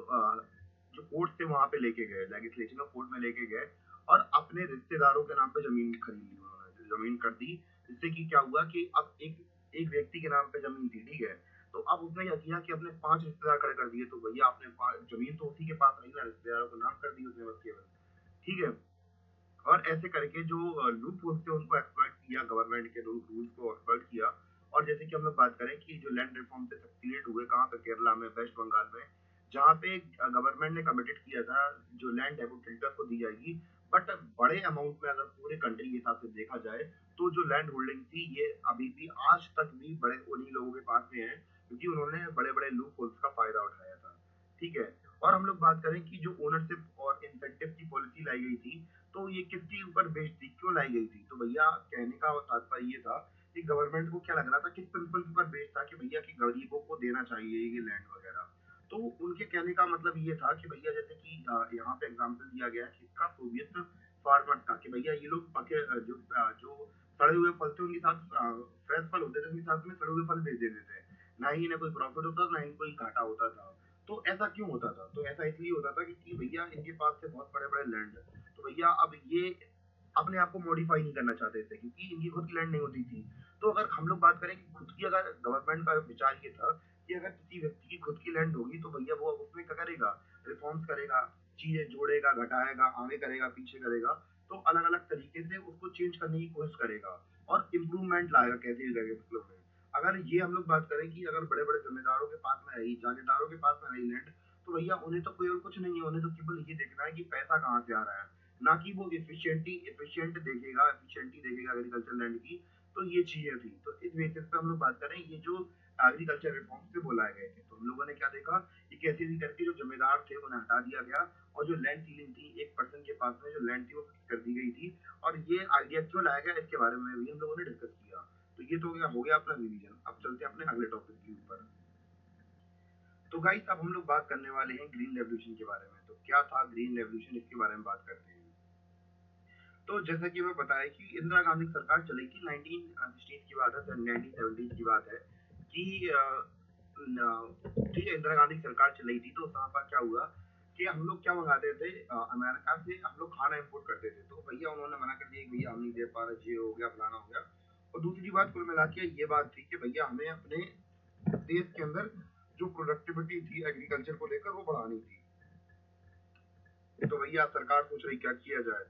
जो कोर्ट थे वहां पे लेके गए, लेजिस्लेशन ऑफ कोर्ट में लेके गए और अपने रिश्तेदारों के नाम पे जमीन खरीद ली उन्होंने, जमीन कर दी। जिससे कि क्या हुआ कि अब एक एक व्यक्ति के नाम पे जमीन थी, ठीक है, तो अब उसने क्या किया कि अपने 5 रिश्तेदार खड़े कर दिए। तो भैया आपने जमीन तो उसी के पास रही ना, रिश्तेदारों का नाम कर दी उसने बस केवल। ठीक है, और ऐसे करके जो लूप होल्स थे उनको एक्सप्लॉइट किया, गवर्नमेंट के रूल्स को एक्सप्लॉइट किया। और जैसे कि हम लोग बात करें कि जो लैंड रिफॉर्म से सक्सीड हुए कहाँ पे, केरला में, वेस्ट बंगाल में, जहाँ पे गवर्नमेंट ने कमिटेड किया था जो लैंड है वो बिल्डर को दी जाएगी। बट बड़े अमाउंट में अगर पूरे कंट्री के हिसाब से देखा जाए तो जो लैंड होल्डिंग थी ये अभी भी आज तक भी बड़े उन्हीं लोगों के पास में है, क्योंकि उन्होंने बड़े बड़े लूप होल्स का फायदा उठाया था। ठीक है, और हम लोग बात करें कि जो ओनरशिप और इंसेंटिव की पॉलिसी लाई गई थी तो ये किसके ऊपर बेस्ड थी, क्यों लाई गई थी। तो भैया कहने का तात्पर्य ये था कि गवर्नमेंट को क्या लग रहा था, किस प्रिंसिपल के ऊपर बेस्ड था कि भैया कि गरीबों को देना चाहिए ये लैंड वगैरह। तो उनके कहने का मतलब ये था कि भैया जैसे कि यहाँ पे एग्जांपल दिया गया है किसका, सोवियत फार्मर्स का, कि भैया ये लोग जो सड़े हुए फल थे उनके साथ फ्रेश फल होते थे उनके साथ में सड़े हुए फल भेज देते थे, ना ही इन्हें कोई प्रॉफिट होता ना ही कोई घाटा होता था। तो ऐसा क्यों होता था, तो ऐसा इसलिए होता था कि भैया इनके पास से बहुत बड़े बड़े लैंड, तो भैया अब ये अपने आप को मॉडिफाई नहीं करना चाहते थे क्योंकि इनकी खुद की लैंड नहीं होती थी। तो अगर हम लोग बात करें कि खुद की, अगर गवर्नमेंट का विचार ये था कि अगर किसी व्यक्ति की खुद की लैंड होगी तो भैया वो उसमें क्या करेगा, रिफॉर्म्स करेगा, चीजें जोड़ेगा, घटाएगा, आगे करेगा, पीछे करेगा, तो अलग अलग तरीके से उसको चेंज करने की कोशिश करेगा और इम्प्रूवमेंट लाएगा कैसे भी करके मतलब में। अगर ये हम लोग बात करें कि अगर बड़े बड़े जमींदारों के पास में रही, जागीरदारों के पास में रही लैंड, तो भैया उन्हें तो कोई और कुछ नहीं है, उन्हें तो केवल ये देखना है कि पैसा कहाँ से आ रहा है, ना कि वो एफिशिएंटी देखेगा एग्रीकल्चर लैंड की। तो ये चीजें थी, तो इस बेसिस पे हम लोग बात करें ये जो एग्रीकल्चर रिफॉर्म से बुलाए गए थे, तो हम लोगों ने क्या देखा कि कैसे भी करके जो जमींदार थे उन्हें हटा दिया गया और जो लैंड सीलिंग थी एक पर्सन के पास में जो लैंड थी वो कर दी गई थी। और ये आइडिया क्यों लाया गया इसके बारे में भी हम लोगों ने डिस्कस किया। तो ये तो हो गया अपना रिवीजन। अब चलते हैं अपने अगले टॉपिक के ऊपर। तो गाइस अब हम लोग बात करने वाले हैं ग्रीन रेवोल्यूशन के बारे में। तो क्या था ग्रीन रेवोल्यूशन, इसके बारे में बात करते हैं। तो जैसा कि हमें पता है कि इंदिरा गांधी की सरकार चली थी, 1960 की बात है, 1970 की बात है कि ठीक है, इंदिरा गांधी की सरकार चली थी। तो वहां पर क्या हुआ कि हम लोग क्या मंगाते थे, अमेरिका से हम लोग खाना इम्पोर्ट करते थे। तो भैया उन्होंने मना कर दिया कि भैया हम नहीं दे पा रहे, ये हो गया, फलाना हो गया। और दूसरी बात कुल मिला के ये बात थी कि भैया हमें अपने देश के अंदर जो प्रोडक्टिविटी थी एग्रीकल्चर को लेकर वो बढ़ानी थी। तो भैया सरकार सोच रही क्या किया जाए।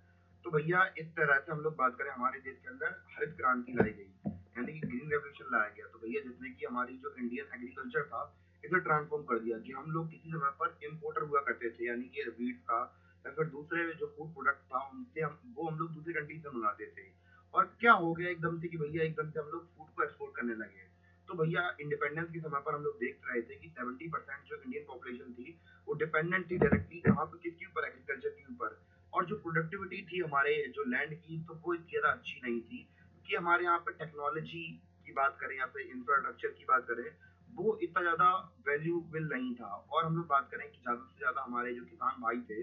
तो भैया इस तरह से हम लोग बात करें, हमारे देश के अंदर हरित क्रांति लाई गई, यानी कि ग्रीन रेवोल्यूशन लाया गया। तो भैया जिसने कि हमारी जो इंडियन एग्रीकल्चर था इसे ट्रांसफॉर्म कर दिया कि हम लोग किसी समय पर इम्पोर्टर हुआ करते थे, यानी कि वीट का या फिर दूसरे जो फूड प्रोडक्ट था उनसे हम लोग दूसरी कंट्री से मंगाते थे। और क्या हो गया एकदम से कि भैया एकदम से हम लोग फूड को एक्सपोर्ट करने लगे। तो भैया इंडिपेंडेंस के समय पर हम लोग देख रहे थे कि 70% जो इंडियन पॉपुलेशन थी वो डिपेंडेंट थी डायरेक्टली कहाँ पे, किसके ऊपर, एग्रीकल्चर के ऊपर। और जो प्रोडक्टिविटी थी हमारे जो लैंड की तो वो इतनी ज्यादा अच्छी नहीं थी, क्योंकि हमारे यहाँ पे टेक्नोलॉजी की बात करें या फिर इंफ्रास्ट्रक्चर की बात करें वो इतना ज्यादा वैल्यूबल नहीं था। और हम लोग बात करें कि ज्यादा से ज्यादा हमारे जो किसान भाई थे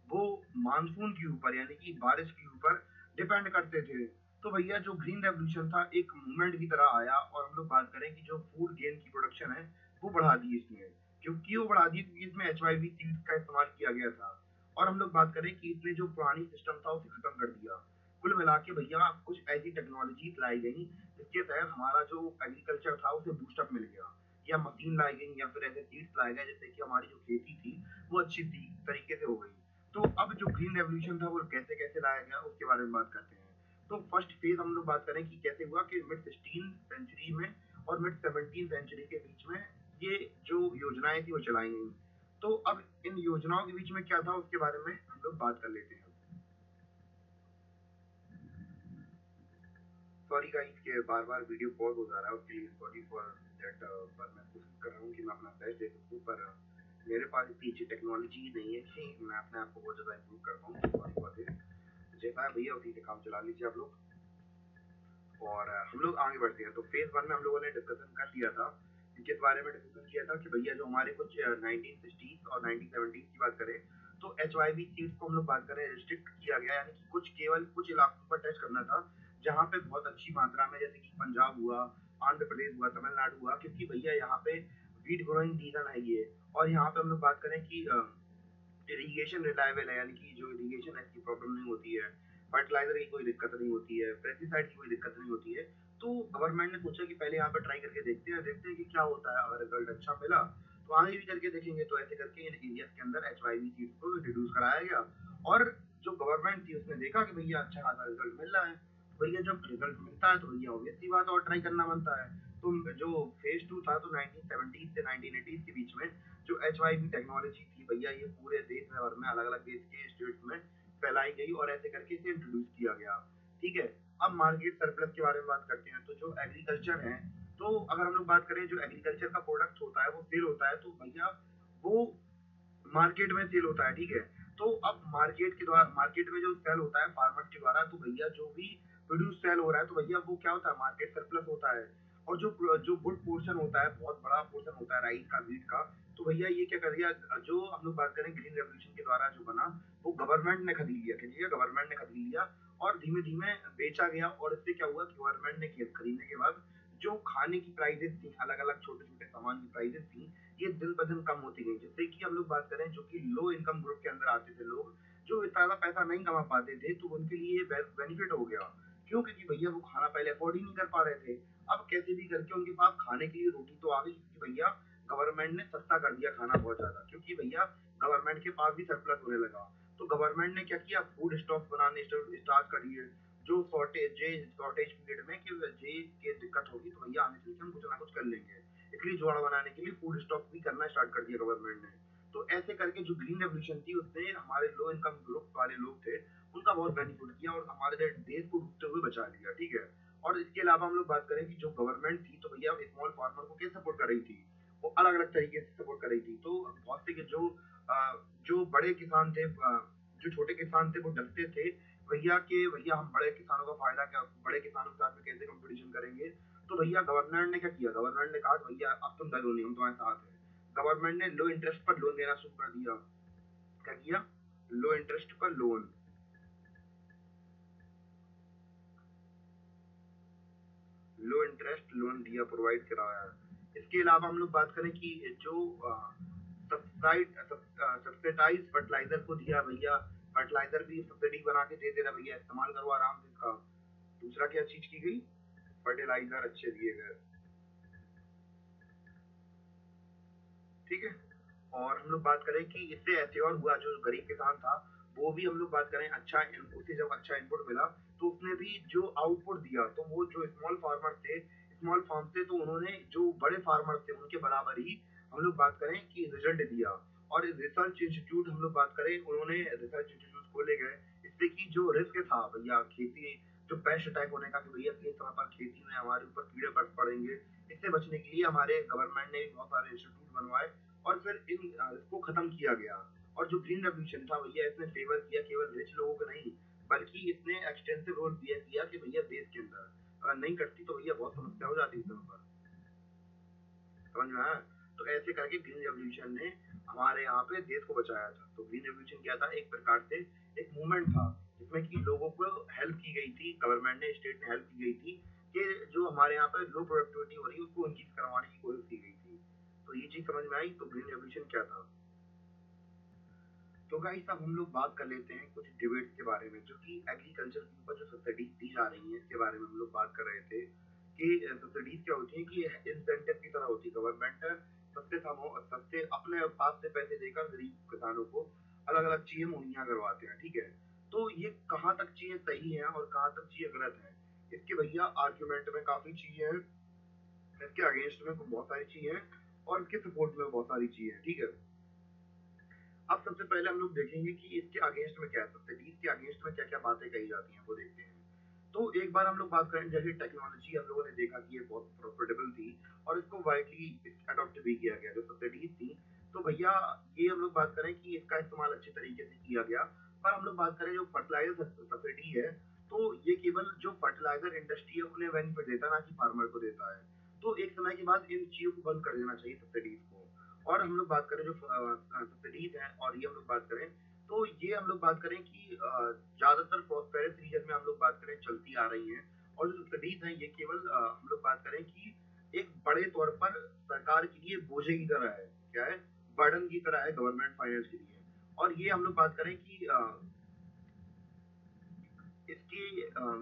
वो मानसून के ऊपर यानी कि बारिश के ऊपर डिपेंड करते थे। तो भैया जो ग्रीन रेवोल्यूशन था एक मूवमेंट की तरह आया और हम लोग बात करें कि जो फूड गेन की प्रोडक्शन है वो बढ़ा दी इसने। क्योंकि वो बढ़ा दी क्योंकि इसमें HYV सीड्स का इस्तेमाल किया गया था। और हम लोग बात करें कि इसने जो पुरानी सिस्टम था उसे खत्म कर दिया। कुल मिला के भैया कुछ ऐसी टेक्नोलॉजी लाई गई जिसके तहत हमारा जो एग्रीकल्चर था उसे बूस्टअप मिल गया, या मशीन लाई गई, या फिर ऐसे सीड्स लाए गए जिससे कि हमारी जो खेती थी वो अच्छी तरीके से हो गई। तो अब जो ग्रीन रेवोल्यूशन था वो कैसे कैसे लाया गया उसके बारे में बात करते हैं। तो फर्स्ट फेज हम लोग बात करें कि कैसे हुआ कि मिड 16 सेंचुरी में और मिड 17 सेंचुरी के बीच में ये जो योजनाएं थी वो चलाई गई। तो अब इन योजनाओं के बीच में क्या था उसके बारे में हम लोग बात कर लेते हैं। सॉरी गाइस के बार बार वीडियो पॉज हो जा रहा है, उसके लिए सॉरी फॉर दैट। पर मैं कोशिश कर रहा हूँ कि मैं अपना बेस्ट दे सकूँ, पर मेरे पास इतनी अच्छी टेक्नोलॉजी नहीं है कि मैं अपने आप को बहुत ज़्यादा इम्प्रूव कर पाऊँ। Sorry for this. जैसा है भैया उसी से काम चला लीजिए आप लोग, और हम लोग आगे बढ़ते हैं। तो फेज 1 में हम लोगों ने डिस्कशन कर लिया था, किस बारे में डिस्कशन किया था कि भैया जो हमारे कुछ 1960s और 1970s की बात करें तो HYV सीड्स को हम लोग बात करें रिस्ट्रिक्ट किया गया, यानी कि कुछ केवल कुछ इलाकों पर टेस्ट करना था जहाँ पे बहुत अच्छी मात्रा में, जैसे कि पंजाब हुआ, आंध्र प्रदेश हुआ, तमिलनाडु हुआ, क्योंकि भैया यहाँ पे वीट ग्रोइंग रीजन है ये। और यहाँ पे हम लोग बात करें कि इरिगेशन रिलायबल है, यानी कि जो इरिगेशन है इसकी प्रॉब्लम नहीं होती है, फर्टिलाइजर की कोई दिक्कत नहीं होती है, पेस्टिसाइड की कोई दिक्कत नहीं होती है। तो गवर्नमेंट ने सोचा कि पहले यहाँ पे ट्राई करके देखते हैं कि क्या होता है। अगर रिजल्ट अच्छा मिला तो आगे भी करके देखेंगे। तो ऐसे करके इन एरियाज के अंदर HYV सीड्स को इंट्रोड्यूस कराया गया, और जो गवर्नमेंट थी उसने देखा कि भैया अच्छा खासा रिजल्ट मिल रहा है। भैया जब रिजल्ट मिलता है तो भैया ऑब्वियस सी बात और ट्राई करना बनता है। तो जो फेज 2 था तो 1970 से 1980 के बीच में जो HYV टेक्नोलॉजी थी भैया ये पूरे देश भर में अलग अलग देश के स्टेट्स में फैलाई गई, और ऐसे करके इसे इंट्रोड्यूस किया गया। ठीक है, अब मार्केट सरप्लस के बारे में बात करते हैं। तो जो एग्रीकल्चर है, तो अगर हम लोग बात करें जो एग्रीकल्चर का प्रोडक्ट होता है वो सेल होता है, तो भैया वो मार्केट में सेल होता है। ठीक है, तो अब मार्केट के द्वारा, मार्केट में जो सेल होता है फार्मर्स के द्वारा, तो भैया जो भी प्रोड्यूस सेल हो रहा है तो भैया वो क्या होता है, मार्केट सरप्लस होता है। और जो जो गुड पोर्शन होता है, बहुत बड़ा पोर्शन होता है राइस का, व्हीट का, तो भैया ये क्या कर दिया, जो हम लोग बात करें ग्रीन रेवोल्यूशन के द्वारा जो बना वो गवर्नमेंट ने खरीद लिया। ठीक है, गवर्नमेंट ने खरीद लिया और धीमे धीमे बेचा गया। और इससे क्या हुआ कि गवर्नमेंट ने खरीदने के बाद जो खाने की प्राइसेस थी, अलग अलग छोटे छोटे सामान की प्राइसेस थी, ये दिन ब दिन कम होती गई। जिससे कि हम लोग बात करें जो कि लो इनकम ग्रुप के अंदर आते थे लोग, जो ज्यादा पैसा नहीं कमा पाते थे, तो उनके लिए ये बेनिफिट हो गया। क्यों? क्योंकि भैया वो खाना पहले अफोर्ड ही नहीं कर पा रहे थे। अब कैसे भी करके उनके पास खाने के लिए रोटी तो आ गई, क्योंकि भैया गवर्नमेंट ने सस्ता कर दिया खाना बहुत ज्यादा, क्योंकि भैया गवर्नमेंट के पास भी सरप्लस होने लगा। तो गवर्नमेंट ने क्या किया, फूड स्टॉक बनाने स्टार्ट कर दिए। जो शॉर्टेज पीरियड में कि जे की दिक्कत होगी तो भैया आगे चल के हम कुछ ना कुछ कर लेंगे, इसलिए जुगाड़ बनाने के लिए फूड स्टॉक भी करना स्टार्ट कर दिया गवर्नमेंट ने। तो ऐसे करके जो ग्रीन रेवोल्यूशन थी उसने हमारे लो इनकम ग्रुप वाले लोग थे उनका बहुत बेनिफिट किया और हमारे देश को डूबते हुए बचा लिया। ठीक है, और इसके अलावा हम लोग बात करें कि जो गवर्नमेंट थी तो भैया स्मॉल फार्मर को कैसे सपोर्ट कर रही थी, वो अलग अलग तरीके से सपोर्ट कर रही थी। तो बहुत से जो बड़े किसान थे, जो छोटे किसान थे वो डरते थे भैया कि भैया हम बड़े किसानों का फायदा क्या, बड़े किसानों के साथ में कैसे कंपटीशन करेंगे। तो भैया गवर्नमेंट ने क्या किया, गवर्नमेंट ने कहा भैया अब तुम डरो नहीं, हम तुम्हारे साथ हैं। गवर्नमेंट ने लो इंटरेस्ट पर लोन देना शुरू कर दिया। क्या किया? लो इंटरेस्ट पर लोन। लो इंटरेस्ट लोन दिया, प्रोवाइड कराया। इसके अलावा हम लोग बात करें कि जो सब्सिडाइज फर्टिलाइजर को दिया भैया, फर्टिलाइजर भी सब्सिडी बना के दे दे रहा भैया, इस्तेमाल करो आराम से इसका। दूसरा क्या चीज की गई, फर्टिलाइजर अच्छे दिए गए। ठीक है, और हम लोग बात करें कि इससे ऐसे और हुआ, जो गरीब किसान था वो भी हम लोग बात करें अच्छा, उसे जब अच्छा इनपुट मिला तो उसने भी जो आउटपुट दिया, तो वो जो स्मॉल फार्मर थे, स्मॉल फार्म थे, तो उन्होंने जो बड़े फार्मर थे उनके बराबर ही हम लोग बात करें कि रिजल्ट दिया। और रिसर्च इंस्टीट्यूट हम लोग बात करें, उन्होंने रिसर्च इंस्टीट्यूट खोले गए, इससे कि जो रिस्क था भैया खेती, जो पेस्ट अटैक होने का कि भैया इतने समय पर खेती में हमारे ऊपर कीड़े पड़ेंगे, इससे बचने के लिए हमारे गवर्नमेंट ने बहुत सारे इंस्टीट्यूट बनवाए और फिर इसको खत्म किया गया। और जो ग्रीन रेवोल्यूशन था भैया इसने फेवर किया केवल रिच लोगों को नहीं, बल्कि इसने एक्सटेंसिव रोल प्ले किया कि भैया देश के अंदर अगर नहीं करती तो भैया बहुत समस्या हो जाती इस समय पर। समझ में आया? तो ऐसे करके ग्रीन रेवोल्यूशन ने हमारे यहाँ पे देश को बचाया था। तो ग्रीन रेवोल्यूशन क्या था, एक प्रकार से एक मूवमेंट था जिसमें कि लोगों को हेल्प की गई थी, गवर्नमेंट ने, स्टेट ने हेल्प की गई थी कि जो हमारे यहाँ पे लो प्रोडक्टिविटी हो रही है उसको इंक्रीज करवाने की कोशिश की गई थी। तो ये चीज समझ में आई। तो ग्रीन रेवोल्यूशन क्या था? तो गाइस अब हम लोग बात कर लेते हैं कुछ डिबेट्स के बारे में, जो कि एग्रीकल्चर के ऊपर जो सब्सिडीज दी जा रही हैं इसके बारे में हम लोग बात कर रहे थे कि सब्सिडीज क्या होती है कि इंसेंटिव की तरह होती है। गवर्नमेंट सस्ते अपने पास से पैसे देकर गरीब किसानों को अलग अलग चीजें मुहैया करवाते हैं, ठीक है। तो ये कहाँ तक चीजें सही है और कहाँ तक चीजें गलत है, इसके भैया आर्ग्यूमेंट में काफी चीजें हैं, इसके अगेंस्ट में बहुत सारी चीजें हैं और इसके सपोर्ट में बहुत सारी चीजें हैं, ठीक है। अब सबसे पहले हम लोग देखेंगे कि इसके अगेंस्ट में क्या है, सब्सिडीज के अगेंस्ट में क्या क्या बातें कही जाती हैं वो देखते हैं। तो एक बार हम लोग बात करें, जैसे टेक्नोलॉजी हम लोगों ने देखा कि ये बहुत प्रॉफिटेबल थी और इसको वाइडली अडॉप्ट भी किया गया, जो सब्सिडीज थी। तो भैया ये हम लोग बात करें कि इसका इस्तेमाल अच्छे तरीके से किया गया। पर हम लोग बात करें जो फर्टिलाइजर सब्सिडी है, तो ये केवल जो फर्टिलाइजर इंडस्ट्री है उन्हें बेनिफिट देता है, ना कि फार्मर को देता है। तो एक समय के बाद इन चीजों को बंद कर देना चाहिए सब्सिडीज को। और हम लोग बात करें जो सब्सिडीज है, और ये हम लोग बात करें, तो ये हम लोग बात करें कि ज्यादातर प्रॉस्पेरस रीजन में हम लोग बात करें चलती आ रही हैं। और जो सब्सिडीज हैं ये केवल हम लोग बात करें कि एक बड़े तौर पर सरकार के लिए बोझे की तरह है, क्या है, बर्डन की तरह है गवर्नमेंट फाइनेंस के लिए। और ये हम लोग बात करें कि इसकी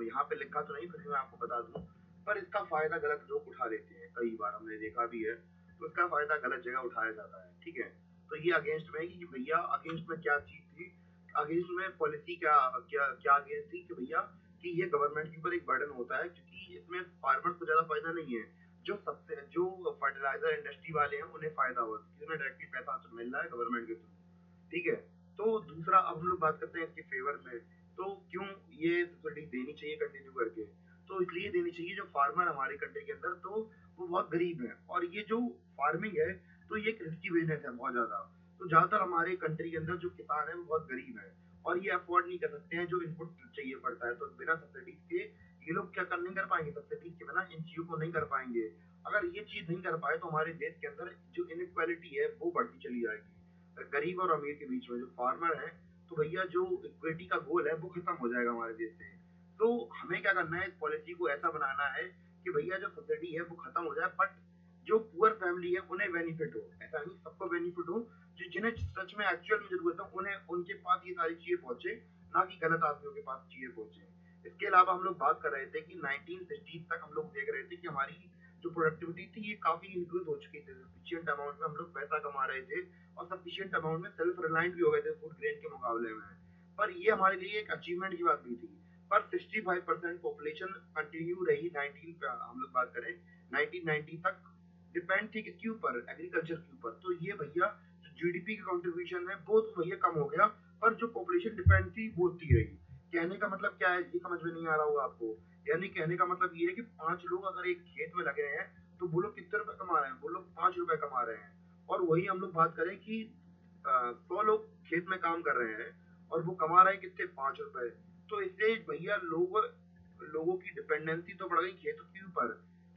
यहाँ पे लिखा तो नहीं, फिर भी मैं आपको बता दूं, पर इसका फायदा गलत लोग उठा लेते हैं, कई बार हमने देखा भी है। तो इसका फायदा गलत जगह उठाया जाता है, ठीक है। तो ये अगेंस्ट में है कि भैया अगेंस्ट में क्या चीज थी, अगेंस्ट में पॉलिसी क्या क्या क्या अगेंस्ट थी कि भैया कि ये गवर्नमेंट के ऊपर एक बर्डन होता है, क्योंकि इसमें फार्मर को ज्यादा फायदा नहीं है। जो फर्टिलाइजर इंडस्ट्री वाले हैं उन्हें फायदा हुआ, क्योंकि उन्हें डायरेक्टली पैसा तो मिल रहा है गवर्नमेंट के थ्रू, ठीक है। तो दूसरा अब हम लोग बात करते हैं इसके फेवर में। तो क्यों ये सब्सिडी देनी चाहिए कंटिन्यू करके, तो इसलिए देनी चाहिए जो फार्मर हमारे कंट्री के अंदर, तो वो बहुत गरीब है। और ये जो फार्मिंग है तो ये एक रिस्की बिजनेस है बहुत ज्यादा। तो ज्यादातर हमारे कंट्री के अंदर जो किसान है वो बहुत गरीब है और ये अफोर्ड नहीं कर सकते हैं, जो इनपुट चाहिए पड़ता है। तो बिना सब्सिडीज के ये लोग क्या कर नहीं कर पाएंगे, सब्सिडीज के बिना इन चीजों को नहीं कर पाएंगे। अगर ये चीज नहीं कर पाए तो हमारे देश के अंदर जो इनइक्वालिटी है वो बढ़ती चली जाएगी गरीब और अमीर के बीच में, जो फार्मर है। तो भैया जो इक्विटी का गोल है वो खत्म हो जाएगा हमारे देश से। तो हमें क्या करना है, इस पॉलिसी को ऐसा बनाना है कि भैया जो सब्सिडी है वो खत्म हो जाए, बट जो पुअर फैमिली है उन्हें बेनिफिट हो, ऐसा नहीं सबको बेनिफिट हो। जो जिन्हें सच में एक्चुअल में जरूरत है उन्हें उनके पास ये सारी चीजें पहुंचे, ना कि गलत आदमियों के पास चीजें पहुंचे। इसके अलावा हम लोग बात कर रहे थे कि 1960 तक हम लोग देख रहे थे कि हमारी जो प्रोडक्टिविटी थी ये काफी इंक्रीज हो चुकी थी, सफिशिएंट अमाउंट में हम लोग पैसा कमा रहे थे और सफिशिएंट अमाउंट में सेल्फ रिलायंट भी हो गए थे फूड ग्रेन के मुकाबले में। पर ये हमारे लिए एक अचीवमेंट की बात भी थी। पर 65% पॉपुलेशन कंटिन्यू रही 19 हम लोग बात करें 1990 तक डिपेंड थी किसके ऊपर, एग्रीकल्चर के ऊपर। तो ये भैया जो जीडीपी का कंट्रीब्यूशन है वो तो भैया कम हो गया, पर जो पॉपुलेशन डिपेंड थी वो होती रही। कहने का मतलब क्या है, ये समझ में नहीं आ रहा होगा आपको। यानी कहने का मतलब ये है कि 5 लोग अगर एक खेत में लगे हैं तो वो लोग कितने रुपए कमा रहे हैं, वो लोग 5 रुपए कमा रहे हैं। और वही हम लोग बात करें कि 100 लोग खेत में काम कर रहे हैं और वो कमा रहे हैं कितने, 5 रुपए। तो इससे भैया लोगों की डिपेंडेंसी तो बढ़ गई खेतों के ऊपर,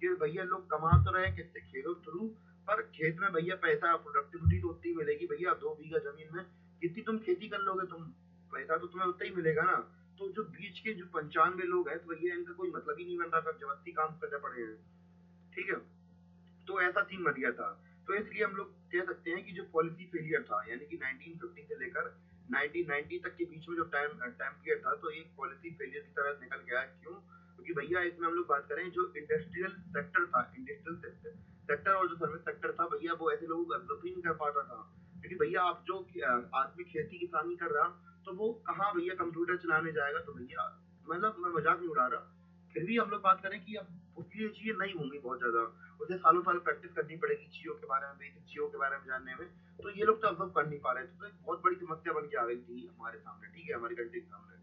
कि भैया लोग कमा तो रहे हैं किससे, खेतों थ्रू। पर खेत में भैया पैसा प्रोडक्टिविटी तो उतनी मिलेगी भैया, 2 बीघा जमीन में कितनी तुम खेती कर लोगे तुम, पैसा तो तुम्हें उतना ही मिलेगा ना। तो जो बीच के जो 95 लोग हैं, तो भैया इनका कोई मतलब ही नहीं बन रहा था, जबरदस्ती काम करने पड़े हैं, ठीक है। तो ऐसा सीन बन गया था। तो इसलिए हम लोग कह सकते हैं कि जो पॉलिसी फेलियर था, यानी कि 1950 से लेकर 1990 तक के बीच में जो टाइम टाइम पीरियड था, तो एक पॉलिसी फेलियर की तरह निकल गया। क्यों? क्योंकि भैया इसमें हम लोग बात करें जो इंडस्ट्रियल सेक्टर था, इंडस्ट्रियल सेक्टर और जो सर्विस सेक्टर था भैया, वो ऐसे लोगों को अब्जॉर्ब ही नहीं कर पाता था। क्योंकि भैया आप जो आदमी खेती किसानी कर रहा, तो वो कहाँ भैया कंप्यूटर चलाने जाएगा। तो भैया मतलब मैं मजाक नहीं उड़ा रहा, फिर भी हम लोग बात करें कि अब उसके लिए चीजें नहीं होंगी बहुत ज्यादा, उसे सालों साल प्रैक्टिस करनी पड़ेगी चीजों के बारे में, बेसिक चीजों के बारे में जानने में। तो ये लोग तो अब्जॉर्व कर नहीं पा रहे थे, तो एक बहुत बड़ी समस्या बन के आ गई थी हमारे सामने, ठीक है, हमारी कंट्री के सामने।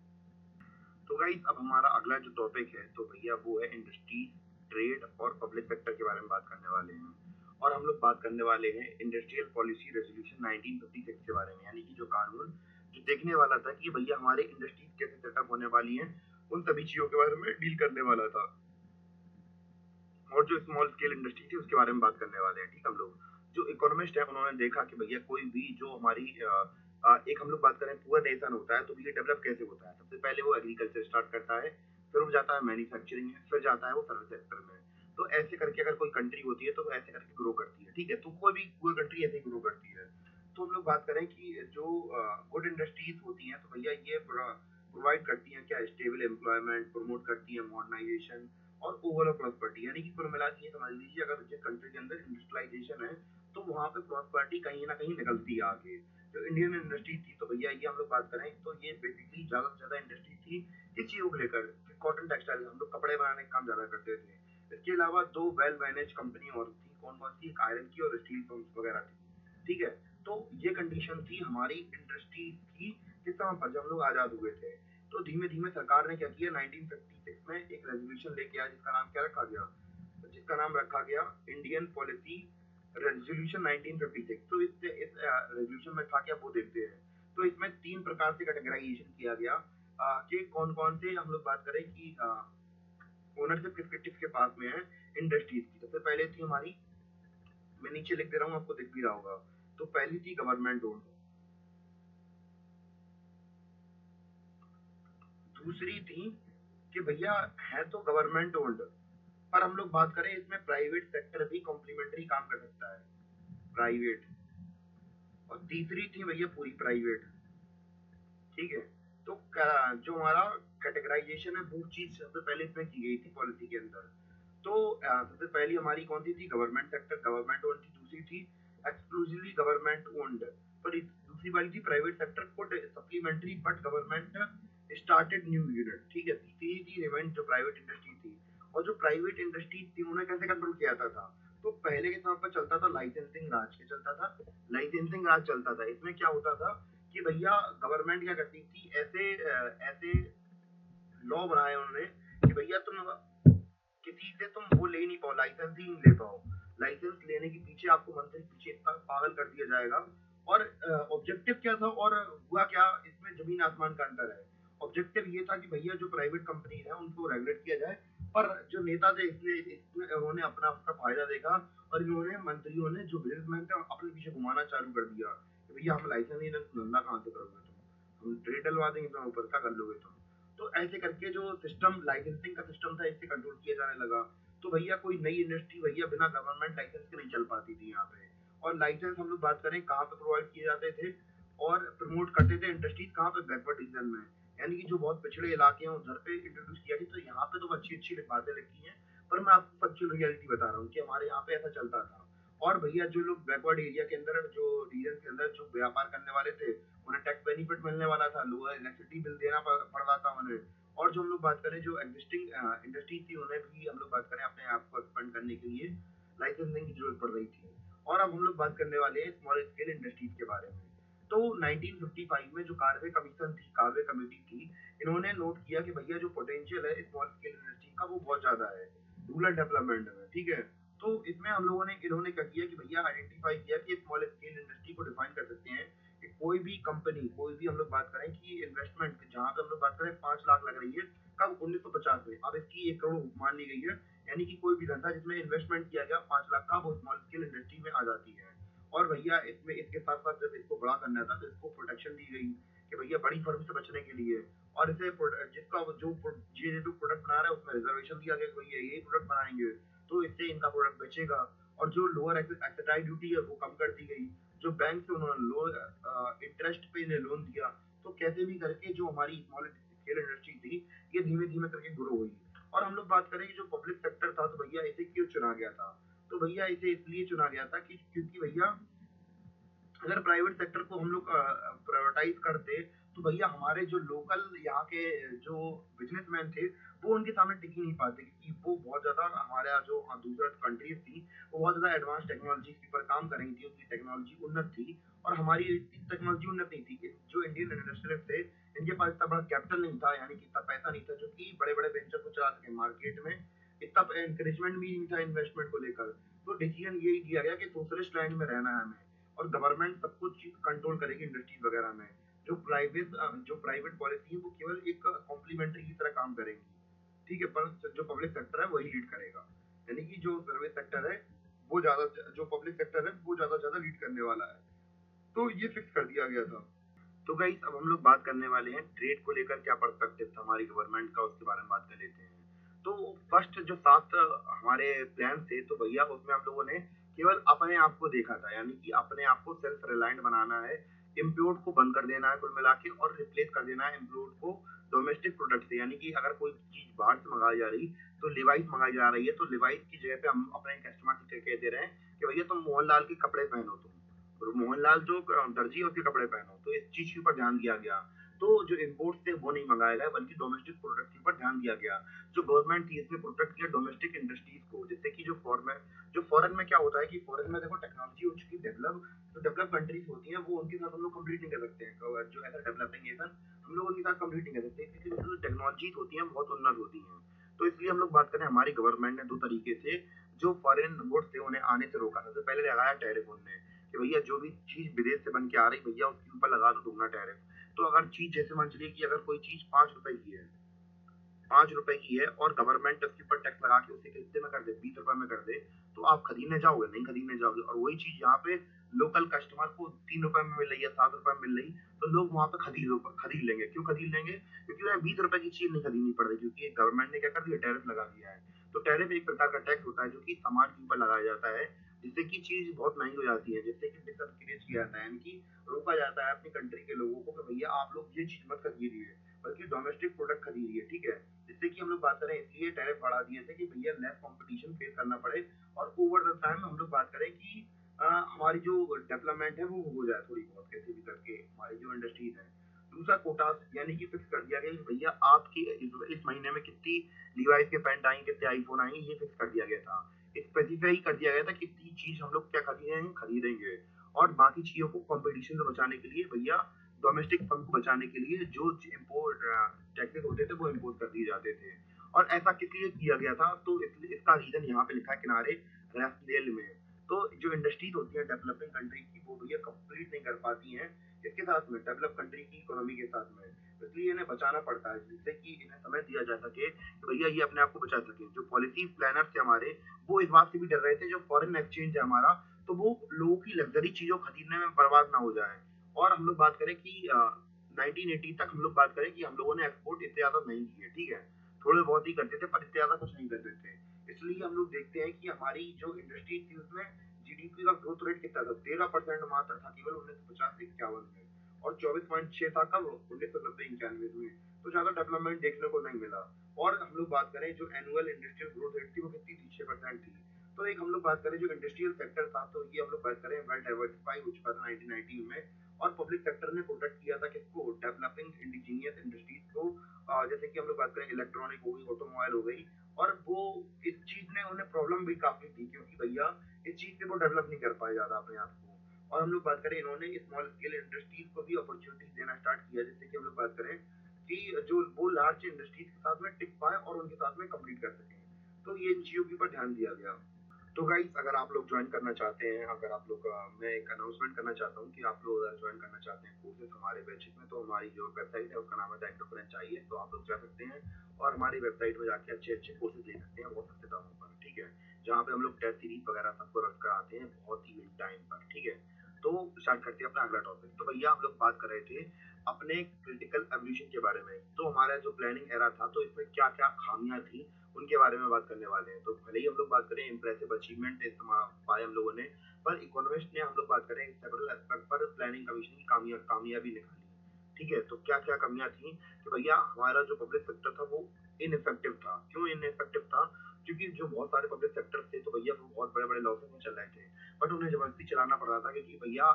तो गाइस अब हमारा अगला जो टॉपिक है तो भैया वो है इंडस्ट्री, ट्रेड और पब्लिक सेक्टर के बारे में बात करने वाले हैं। और हम लोग बात करने वाले हैं इंडस्ट्रियल पॉलिसी रेजोल्यूशन 1956 के बारे में, यानी कि जो कानून जो देखने वाला था कि भैया हमारे इंडस्ट्रीज कैसे सेटअप होने वाली हैं, उन सभी चीजों के बारे में डील करने वाला था। और जो स्मॉल स्केल इंडस्ट्री थी उसके बारे में बात करने वाले हैं, ठीक। हम लोग जो इकोनॉमिस्ट है उन्होंने देखा कि भैया कोई भी जो हमारी एक हम लोग बात करें पुअर नेशन होता है, तो ये डेवलप कैसे होता है। सबसे पहले वो एग्रीकल्चर स्टार्ट करता है, फिर वो जाता है मैन्युफैक्चरिंग में, फिर जाता है वो सर्विस सेक्टर में। तो ऐसे करके अगर कोई कंट्री होती है तो वो ऐसे करके ग्रो करती है, ठीक है। तो कोई भी कोई कंट्री ऐसे ग्रो करती है। तो हम लोग बात करें कि जो गुड इंडस्ट्रीज होती हैं तो भैया ये प्रोवाइड करती हैं क्या, स्टेबल एम्प्लॉयमेंट, प्रमोट करती हैं मॉडर्नाइजेशन और ओवरऑल प्रॉस्पेरिटी। यानी कि कुल मिला के ये समझ लीजिए, अगर जिस कंट्री के अंदर इंडस्ट्रियलाइजेशन है तो वहाँ पे प्रॉस्पेरिटी कहीं ना कहीं निकलती है आगे। जो इंडियन इंडस्ट्री थी तो भैया ये हम लोग बात करें तो ये बेसिकली ज्यादा से ज्यादा इंडस्ट्री थी किस चीजों को लेकर, कॉटन टेक्सटाइल, हम लोग कपड़े बनाने का काम ज्यादा करते थे। इसके अलावा दो वेल मैनेज कंपनी और थी, कौन कौन सी, एक आयरन की और स्टील पंप्स वगैरह थी। ठीक है, तो ये कंडीशन थी हमारी इंडस्ट्री की किस समय पर, जब हम लोग आजाद हुए थे। तो धीमे धीमे सरकार ने क्या किया, 1956 में एक रेजोल्यूशन लेके आया जिसका नाम क्या रखा गया, जिसका नाम रखा गया इंडियन पॉलिसी रेजोल्यूशन 1956। तो इस रेजोल्यूशन में था क्या वो देखते हैं। तो इसमें 3 प्रकार से कैटेगराइजेशन किया गया कि कौन कौन से हम लोग बात करें कि ओनरशिप किसके पास में है इंडस्ट्रीज की। सबसे पहले थी हमारी, मैं नीचे लिख दे रहा हूँ आपको दिख भी रहा होगा, तो पहली थी गवर्नमेंट ओन्ड, दूसरी थी कि भैया है तो गवर्नमेंट ओन्ड पर हम लोग बात करें इसमें प्राइवेट सेक्टर भी कॉम्प्लीमेंट्री काम कर सकता है, प्राइवेट। और तीसरी थी भैया पूरी प्राइवेट। ठीक है, तो जो हमारा कैटेगराइजेशन है वो चीज सबसे पहले इसमें की गई थी पॉलिसी के अंदर। तो सबसे पहली हमारी कौन सी थी, गवर्नमेंट सेक्टर, गवर्नमेंट ओन्ड थी। दूसरी थी एक्सक्लूसिवली गवर्नमेंट ओन्ड, पर दूसरी वाली थी private sector could supplementary but government started new unit. ठीक है, तीसरी थी रिमेन जो प्राइवेट इंडस्ट्री थी। और जो प्राइवेट इंडस्ट्री थी उन्हें कैसे कंट्रोल किया जाता था, तो पहले के समय पर चलता था लाइसेंसिंग राज, के चलता था लाइसेंसिंग राज चलता था। इसमें क्या होता था कि भैया गवर्नमेंट क्या करती थी, ऐसे ऐसे लॉ बनाए उन्होंने कि भैया तुम किसी से तुम वो ले नहीं पाओ, लाइसेंस ही नहीं ले पाओ। लाइसेंस लेने के पीछे आपको मंत्री पीछे इतना पागल कर दिया जाएगा। और ऑब्जेक्टिव क्या था और हुआ क्या, इसमें जमीन आसमान का अंतर है। ऑब्जेक्टिव ये था कि भैया जो प्राइवेट कंपनी है उनको रेगुलेट किया जाए, पर जो नेता थे इसमें उन्होंने अपना अपना फायदा देखा और इन्होंने मंत्रियों ने जो बिजनेसमैन थे अपने पीछे घुमाना चालू कर दिया कि भैया हम लाइसेंस नहीं, धंधा कहाँ से करोगे तुम, हम ट्रेड डलवा देंगे तुम, ऊपर क्या कर लोगे तुम। तो ऐसे करके जो सिस्टम लाइसेंसिंग का सिस्टम था इससे कंट्रोल किया जाने लगा। तो भैया कोई नई इंडस्ट्री भैया बिना गवर्नमेंट लाइसेंस के नहीं चल पाती थी यहाँ पे। और लाइसेंस हम लोग बात करें कहाँ पे प्रोवाइड किए जाते थे और प्रमोट करते थे इंडस्ट्रीज कहाँ पे, बैकवर्ड रीजन में, यानी कि जो बहुत पिछड़े इलाके हैं उधर पे इंट्रोड्यूस किया गया। तो यहाँ पे तो अच्छी अच्छी बातें लिखी हैं, पर मैं आपको फैक्चुअल रियलिटी बता रहा हूँ कि हमारे यहाँ पे ऐसा चलता था। और भैया जो लोग बैकवर्ड एरिया के अंदर, जो रीजन के अंदर जो व्यापार करने वाले थे उन्हें टैक्स बेनिफिट मिलने वाला था, लोअर इलेक्ट्रिसिटी बिल देना पड़ रहा था उन्हें। और जो हम लोग बात करें जो एग्जिस्टिंग इंडस्ट्री थी उन्हें भी हम लोग बात करें अपने आप को एक्सपेंड करने के लिए लाइसेंसिंग की जरूरत पड़ रही थी। और अब हम लोग बात करने वाले हैं स्मॉल स्केल इंडस्ट्रीज के बारे में। तो 1955 में जो कार्वे कमीशन थी, कार्वे कमेटी थी, इन्होंने नोट किया कि भैया जो पोटेंशियल है स्मॉल स्केल इंडस्ट्री का वो बहुत ज्यादा है रूरल डेवलपमेंट में। ठीक है, तो इसमें हम लोगों ने इन्होंने क्या किया कि भैया आइडेंटिफाई किया कि स्मॉल स्केल इंडस्ट्री को डिफाइन कर सकते हैं कि कोई भी कंपनी, कोई भी हम लोग बात करें कि इन्वेस्टमेंट जहां पे हम लोग बात करें 5 लाख लग रही है कब, 1950 में, अब इसकी 1 करोड़ मान ली गई है। यानी कि कोई भी धंधा जिसमें इन्वेस्टमेंट किया गया 5 लाख का वो स्मॉल स्केल इंडस्ट्री में आ जाती है। और भैया इसमें इसके साथ साथ जब इसको बड़ा करना था तो इसको प्रोटेक्शन दी गई कि भैया बड़ी फर्म से बचने के लिए। और इसे जिसका जो ये जो प्रोडक्ट बना रहा है उसमें रिजर्वेशन दिया गया कि भैया यही प्रोडक्ट बनाएंगे तो इससे इनका प्रोडक्ट बेचेगा। और जो लोअर एक्साइज ड्यूटी है वो कम कर दी गई। जो बैंक से उन्होंने लोअर इंटरेस्ट पे इन्हें लोन दिया। तो कैसे भी करके जो हमारी स्मॉल स्केल इंडस्ट्री थी ये धीमे धीमे करके ग्रो हुई। और हम लोग बात करें कि जो पब्लिक सेक्टर था तो भैया इसे क्यों चुना गया था, तो भैया इसे इसलिए चुना गया था कि क्योंकि भैया अगर प्राइवेट सेक्टर को हम लोग प्रायोरिटाइज करते तो भैया हमारे जो लोकल यहाँ के जो बिजनेसमैन थे वो उनके सामने टिक ही नहीं पाते, क्योंकि वो बहुत ज्यादा हमारे यहाँ जो दूसरा कंट्रीज थी वो बहुत ज्यादा एडवांस टेक्नोलॉजी पर काम कर रही थी, उनकी टेक्नोलॉजी उन्नत थी और हमारी टेक्नोलॉजी उन्नत नहीं थी। जो इंडियन इंडस्ट्रियलिस्ट थे इनके पास इतना बड़ा कैपिटल नहीं था, यानी कि इतना पैसा नहीं था जो कि बड़े बड़े वेंचर को चला सके मार्केट में, इतना एनकरेजमेंट भी नहीं था इन्वेस्टमेंट को लेकर। तो डिसीजन यही लिया गया कि सोशलिस्ट लाइन में रहना है हमें और गवर्नमेंट सब कुछ कंट्रोल करेगी इंडस्ट्रीज वगैरह में। जो प्राइवेट पॉलिसी है वो केवल एक कॉम्प्लीमेंट्री की तरह काम करेंगी। ठीक है, पर जो पब्लिक सेक्टर है वही लीड करेगा, यानी कि जो सर्विस सेक्टर है वो ज्यादा, जो पब्लिक सेक्टर है वो ज्यादा ज्यादा लीड करने वाला है। तो ये फिक्स कर दिया गया था। तो गाइस अब हम लोग बात करने वाले हैं ट्रेड को लेकर क्या पर्सपेक्टिव था हमारी गवर्नमेंट का, उसके बारे में बात कर लेते हैं। तो फर्स्ट जो 7 हमारे प्लान थे तो भैया उसमें हम लोगों ने केवल अपने आप को देखा था, यानी कि अपने आप को सेल्फ रिलायंट बनाना है, इम्पोर्ट को बंद कर देना है कुल मिला के, और रिप्लेस कर देना है इम्पोर्ट को डोमेस्टिक प्रोडक्ट से। यानी कि अगर कोई चीज बाहर से मंगाई जा रही, तो लिवाइस मंगाई जा रही है, तो लिवाइस की जगह पे हम अपने कस्टमर से कह दे रहे हैं कि भैया तुम मोहनलाल के कपड़े पहनो, तुम और मोहनलाल जो दर्जी है उसके कपड़े पहनो। तो इस चीज के ऊपर ध्यान दिया गया। तो जो इम्पोर्ट थे वो नहीं मंगाया गया, बल्कि डोमेस्टिक प्रोडक्ट के ऊपर ध्यान दिया गया। जो गवर्नमेंट थी इसने प्रोटेक्ट किया डोमेस्टिक इंडस्ट्रीज को, जिससे कि जो फॉरेन में क्या होता है कि फॉरेन में देखो टेक्नोलॉजी हो चुकी है डेवलप, तो डेवलप कंट्रीज होती हैं वो उनके साथ हम लोग कम्पीट नहीं कर सकते हैं। जो ऐसा डेवलपिंग नेशन हम लोग उनके साथ कम्पीट नहीं कर सकते, क्योंकि जो टेक्नोलॉजीज होती हैं बहुत उन्नत होती हैं। तो इसलिए हम लोग बात करें, हमारी गवर्नमेंट ने दो तरीके से जो फॉरेन गुड्स थे उन्हें आने से रोका। सबसे पहले लगाया टैरिफ उनने, कि भैया जो भी चीज विदेश से बन के आ रही भैया उसके ऊपर लगा दो दुगना टैरिफ। तो अगर चीज जैसे मान चलिए कि अगर कोई चीज 5 रुपए की है, 5 रुपए की है, और गवर्नमेंट उसके ऊपर टैक्स लगा के उसे कितने में कर दे, 20 रुपए में कर दे, तो आप खरीदने जाओगे? नहीं खरीदने जाओगे। और वही चीज यहाँ पे लोकल कस्टमर को 3 रुपए में मिल रही है, 7 रुपए में मिल रही, तो लोग वहां पे खरीद लेंगे। क्यों खरीद लेंगे? क्योंकि उन्हें 20 रुपए की चीज नहीं खरीदनी पड़ रही, क्योंकि गवर्नमेंट ने क्या कर दिया, टैरिफ लगा दिया है। तो टैरिफ एक प्रकार का टैक्स होता है जो कि सामान के ऊपर लगाया जाता है, जिससे कि चीज बहुत महंगी हो जाती है, जिससे कि डिसकरेज किया जाता है, यानी कि रोका जाता है अपनी कंट्री के लोगों को कि भैया आप लोग ये चीज मत खरीदिए, बल्कि डोमेस्टिक प्रोडक्ट खरीदिए। ठीक है, जिससे कि हम लोग बात करें, इसलिए टैरिफ बढ़ा दिए थे कि भैया लेस कंपटीशन फेस करना पड़े, और ओवर द टाइम हम लोग बात करें कि हमारी जो डेवलपमेंट है वो हो जाए थोड़ी बहुत, कैसे भी करके हमारी जो इंडस्ट्रीज है। दूसरा कोटास, यानी कि फिक्स कर दिया गया कि भैया आपकी इस महीने में कितनी लीवाइस के पैंट आएंगे, कितने आईफोन आएंगे, ये फिक्स कर दिया गया था। स्पेसिफाई कर दिया गया था कितनी चीज हम लोग क्या खरीदेंगे। और बाकी चीजों को कंपटीशन से बचाने के लिए भैया, डोमेस्टिक फंड को बचाने के लिए जो इम्पोर्ट टैक्सेस होते थे वो इम्पोज कर दिए जाते थे। और ऐसा किस लिए किया गया था, तो इसका रीजन यहाँ पे लिखा है किनारे, रेफनेल में। तो जो इंडस्ट्रीज होती है डेवलपिंग कंट्री की, वो भैया कंप्लीट नहीं कर पाती हैं इसके साथ में, डेवलप कंट्री की इकोनॉमी के साथ में। इसलिए इन्हें बचाना पड़ता है, जिससे कि इन्हें समय दिया जा सके कि भैया ये अपने आप को बचा सके। जो पॉलिसी प्लानर्स थे हमारे, वो इस बात से भी डर रहे थे जो फॉरेन एक्सचेंज है हमारा, तो वो लोगों की लग्जरी चीजों खरीदने में बर्बाद ना हो जाए। और हम लोग बात करें कि 1980 तक हम लोग बात करें कि हम लोगों ने एक्सपोर्ट इतने ज्यादा नहीं किए। ठीक है, थोड़े बहुत ही करते थे, पर इतने ज्यादा कुछ नहीं करते थे। इसलिए हम लोग देखते हैं कि हमारी जो इंडस्ट्री थी उसमें जीडीपी का ग्रोथ रेट कितना था, 13% मात्र था केवल 1950 से 51 में, और 24.6 था कब, 1990-91 में। तो ज्यादा डेवलपमेंट देखने को नहीं मिला। और हम लोग बात करें जो एनुअल इंडस्ट्रियल ग्रोथ रेट थी वो कितनी थी, 6% थी। तो एक हम लोग बात करें जो इंडस्ट्रियल सेक्टर था, तो ये हम लोग बात करें वेल डाइवर्सिफाई हो चुका था 1990 में। और पब्लिक सेक्टर ने प्रोटेक्ट किया था किसको, डेवलपिंग इंडिजीनियस इंडस्ट्रीज को। जैसे कि हम लोग बात करें इलेक्ट्रॉनिक हो गई, ऑटोमोबाइल हो गई। और वो इस चीज ने उन्हें प्रॉब्लम भी काफी थी, क्योंकि भैया इस चीज से वो डेवलप नहीं कर पाए ज्यादा अपने आप को। और हम लोग बात करें, इन्होंने स्मॉल स्केल इंडस्ट्रीज को भी अपॉर्चुनिटी देना स्टार्ट किया, जिससे कि हम लोग बात करें कि जो वो लार्ज इंडस्ट्रीज के साथ में टिक पाए और उनके साथ में कम्पीट कर सकें। तो ये इन चीजों के ऊपर ध्यान दिया गया। तो गाइस, अगर आप लोग ज्वाइन करना चाहते हैं, अगर आप लोग मैं एक अनाउंसमेंट करना चाहता हूँ कि आप लोग अगर ज्वाइन करना चाहते हैं कोर्सेज हमारे बैचेस में, तो हमारी जो वेबसाइट है उसका नाम है द फ्रेंच चाहिए, तो आप लोग जा सकते हैं और हमारी वेबसाइट में जाके अच्छे अच्छे कोर्सेज ले सकते हैं बहुत सस्ते दामों पर। ठीक है, जहाँ पे हम लोग टेस्ट सीरीज वगैरह सबको रख कराते हैं बहुत ही टाइम पर। ठीक है, तो स्टार्ट करते हैं अपना अगला टॉपिक। तो भैया हम लोग बात कर रहे थे अपने क्रिटिकल एवोल्यूशन के बारे में। तो हमारा जो प्लानिंग एरा था, तो इसमें क्या क्या खामियां थी उनके बारे में बात करने वाले हैं। तो भले ही हम लोग बात करें इंप्रेसिव अचीवमेंट पाए हम लोगों ने, पर इकोनॉमिस्ट ने हम लोग बात करें सेवरल एस्पेक्ट पर प्लानिंग कमीशन की कामयाबी निकाली। ठीक है, तो क्या क्या कमियां थी कि भैया हमारा जो पब्लिक सेक्टर था वो इनइफेक्टिव था। क्यों इनइफेक्टिव था? क्योंकि जो बहुत सारे पब्लिक सेक्टर थे, तो भैया वो बहुत बड़े बड़े लॉसेस में चल रहे थे, बट उन्हें जबरदस्ती चलाना पड़ रहा था, क्योंकि भैया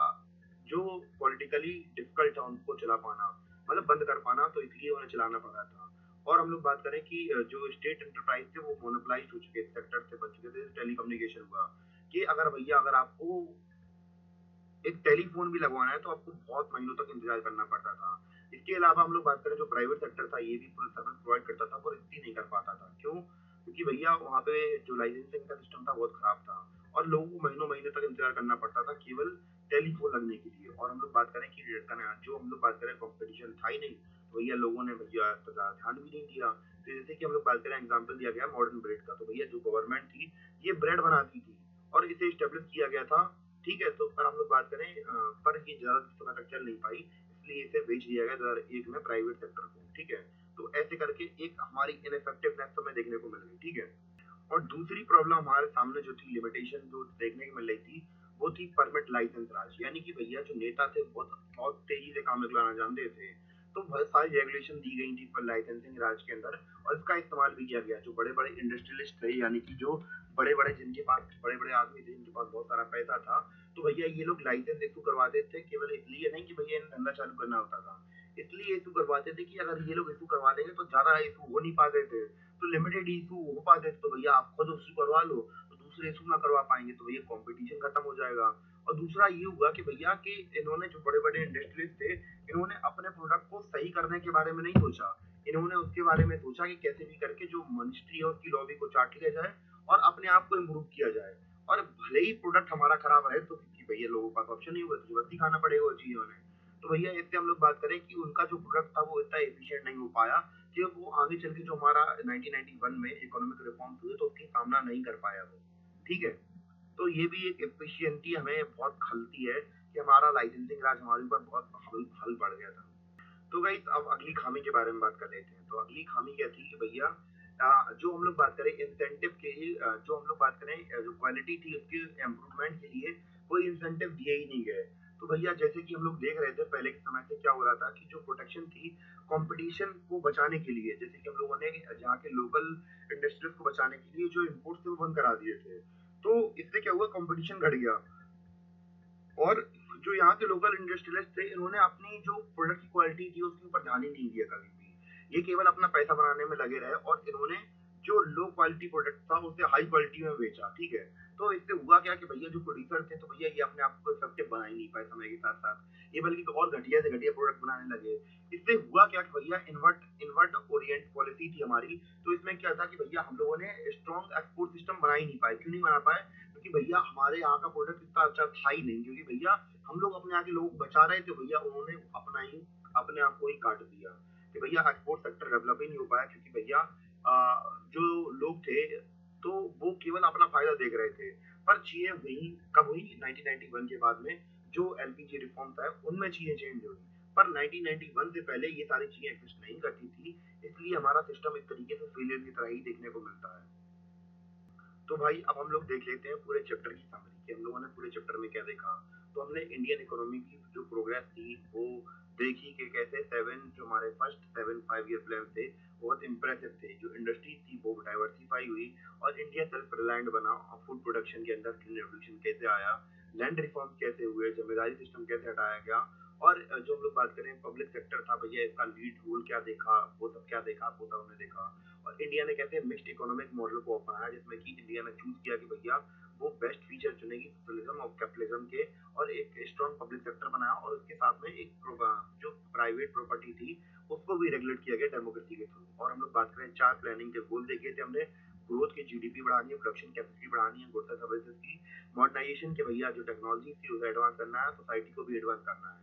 जो पॉलिटिकली डिफिकल्ट था उनको चला पाना, मतलब बंद कर पाना, तो इसलिए उन्हें चलाना पड़ रहा था। और हम लोग बात करें कि जो स्टेट एंटरप्राइज थे वो मोनोपलाइज हो चुके सेक्टर से बच चुके थे। टेलीकम्युनिकेशन हुआ कि अगर भैया अगर आपको एक टेलीफोन भी लगवाना है तो आपको बहुत महीनों तक इंतजार करना पड़ता था। इसके अलावा हम लोग बात करें जो प्राइवेट सेक्टर था, ये भी सर्विस प्रोवाइड करता था पर इतनी नहीं कर पाता था। क्यों? क्योंकि भैया वहाँ पे जो लाइसेंसिंग का सिस्टम था बहुत खराब था, और लोगों को महीनों महीने तक इंतजार करना पड़ता था केवल टेलीफोन लगने के लिए। और हम लोग बात करें कि जो हम लोग बात करें कंपटीशन था ही नहीं, तो भैया लोगों ने भैया ध्यान भी नहीं दिया। तो जैसे कि हम लोग बात करें, एग्जाम्पल दिया गया मॉडर्न ब्रेड का, तो भैया जो गवर्नमेंट थी ये ब्रेड बनाती थी और इसे स्टेब्लिश किया गया था। ठीक है, तो पर हम लोग बात करें पर ये ज्यादा समय तक चल नहीं पाई, इसलिए इसे बेच दिया गया 2001 में प्राइवेट सेक्टर को। ठीक है, तो ऐसे करके एक हमारी इनफेक्टिवनेस हमें देखने को मिल गई। ठीक है, और दूसरी प्रॉब्लम हमारे सामने जो थी, लिमिटेशन जो देखने को मिल रही थी, वो थी परमिट लाइसेंस राज। यानी कि भैया जो नेता थे बहुत बहुत तेजी से काम निकलाना जानते थे, तो बहुत सारी रेगुलेशन दी गई थी पर लाइसेंसिंग राज के अंदर, और इसका इस्तेमाल भी किया गया। जो बड़े बड़े इंडस्ट्रियलिस्ट थे, यानी कि जो बड़े बड़े जिनके पास बड़े बड़े आदमी थे, जिनके पास बहुत सारा पैसा था, तो भैया ये लोग लाइसेंस इशू करवाते थे, केवल इसलिए नहीं कि भैया इन्हें धंधा चालू करना होता था, इसलिए इशू करवाते थे कि अगर ये लोग इशू करवा देंगे तो ज्यादा इशू हो नहीं पाते थे, तो लिमिटेड इशू हो पाते थे, तो भैया आप खुद इशू करवा लो, तो दूसरे इशू ना करवा पाएंगे, तो भैया कंपटीशन खत्म हो जाएगा। और दूसरा ये हुआ कि भैया कि इन्होंने जो बड़े बड़े इंडस्ट्रीज थे, इन्होंने अपने प्रोडक्ट को सही करने के बारे में नहीं सोचा, इन्होंने उसके बारे में सोचा कि कैसे भी करके जो मिनिस्ट्री है उसकी लॉबी को चाट लिया जाए और अपने आप को इम्प्रूव किया जाए। और भले ही प्रोडक्ट हमारा खराब रहे, तो क्योंकि भैया लोगों के पास ऑप्शन नहीं हुआ, तो जबरदस्ती खाना पड़ेगा वो चीजों ने। तो भैया इससे हम लोग बात करें कि उनका जो प्रोडक्ट था वो इतना एफिशिएंट नहीं हो पाया कि वो आगे चल के जो हमारा 1991 में इकोनॉमिक रिफॉर्म्स हुए तो उसकी सामना नहीं कर पाया वो। ठीक है, तो ये भी एक एफिशिएंसी हमें बहुत खलती है कि हमारा लाइसेंसिंग राज हमारे ऊपर बहुत हल हल बढ़ गया था। तो गाइस अब अगली खामी के बारे में बात कर लेते हैं। तो अगली खामी क्या थी कि भैया जो हम लोग बात करें इंसेंटिव के लिए, जो हम लोग बात करें जो क्वालिटी थी उसके इम्प्रूवमेंट के लिए कोई इंसेंटिव दिए ही नहीं गए। तो भैया जैसे कि हम लोग देख रहे थे पहले के समय से क्या हो रहा था कि जो प्रोटेक्शन थी कंपटीशन को बचाने के लिए, जैसे कि हम लोगों ने जहाँ के लोकल इंडस्ट्रीज को बचाने के लिए जो इम्पोर्ट थे वो बंद करा दिए थे, तो इससे क्या हुआ, कंपटीशन घट गया। और जो यहाँ के लोकल इंडस्ट्रियलिस्ट थे, इन्होंने अपनी जो प्रोडक्ट की क्वालिटी थी उसके ऊपर ध्यान ही नहीं दिया कभी भी, ये केवल अपना पैसा बनाने में लगे रहे और इन्होंने जो लो क्वालिटी प्रोडक्ट था उसे हाई क्वालिटी में बेचा। ठीक है, तो इससे हुआ क्या कि भैया जो प्रोड्यूसर थे, तो भैया ये अपने आप को इफेक्टिव बना ही नहीं पाए समय के साथ साथ, ये बल्कि और घटिया से घटिया प्रोडक्ट बनाने लगे। इससे हुआ क्या कि भैया इन्वर्ट इन्वर्ट ओरिएंट पॉलिसी थी हमारी, तो इसमें क्या था कि भैया हम लोगों ने स्ट्रॉन्ग एक्सपोर्ट सिस्टम बना ही नहीं पाए। क्यों नहीं बना पाए? क्योंकि भैया हमारे यहाँ का प्रोडक्ट इतना अच्छा था ही नहीं, क्योंकि भैया हम लोग अपने यहाँ के लोग बचा रहे थे, भैया उन्होंने अपना ही अपने आप को ही काट दिया कि भैया एक्सपोर्ट सेक्टर डेवलप ही नहीं हो पाया, क्योंकि भैया जो लोग थे तो वो केवल अपना फायदा देख रहे थे। पर चीजें हुई कब हुई? 1991 के बाद में जो एलपीजी रिफॉर्म था उनमें चीजें चेंज हुई, पर 1991 से पहले ये सारी चीजें एग्जिस्ट नहीं करती थी, इसलिए हमारा सिस्टम एक तरीके से फेलियर की तरह ही देखने को मिलता है। तो भाई अब हम लोग देख लेते हैं पूरे चैप्टर की समरी कि हम लोगों ने पूरे चैप्टर में क्या देखा। तो हमने इंडियन इकोनॉमी की जो प्रोग्रेस थी वो देखी कि कैसे जो हमारे फर्स्ट 7 5 ईयर प्लान थे बहुत इंप्रेसिव थे, जो इंडस्ट्रीज थी वो डाइवर्सिफाई हुई और इंडिया सेल्फ रिलायंट बना, और फूड प्रोडक्शन के अंदर ग्रीन रेवोल्यूशन कैसे आया, लैंड रिफॉर्म कैसे हुए, जमींदारी सिस्टम कैसे हटाया गया, और जो हम लोग बात करें पब्लिक सेक्टर था भैया इसका लीड रोल क्या देखा, वो सब क्या देखा, वो सब हमने देखा। और इंडिया ने कैसे मिक्स्ड इकोनॉमिक मॉडल को अपनाया, जिसमें कि इंडिया ने चूज किया कि भैया वो बेस्ट फीचर चुनेगी सोशलिज्म और कैपिटलिज्म के, और एक स्ट्रॉन्ग पब्लिक सेक्टर बनाया, और उसके साथ में एक जो प्राइवेट प्रॉपर्टी थी उसको भी रेगुलेट किया गया डेमोक्रेसी के थ्रू। और हम लोग बात करें 4 प्लानिंग के गोल देखे थे हमने, ग्रोथ की जीडीपी बढ़ानी है, प्रोडक्शन कैपेसिटी बढ़ानी है, गुड्स एंड सर्विसेज की मॉडर्नाइजेशन के भैया जो टेक्नोलॉजी थी उसे एडवांस करना है, सोसाइटी को भी एडवांस करना है,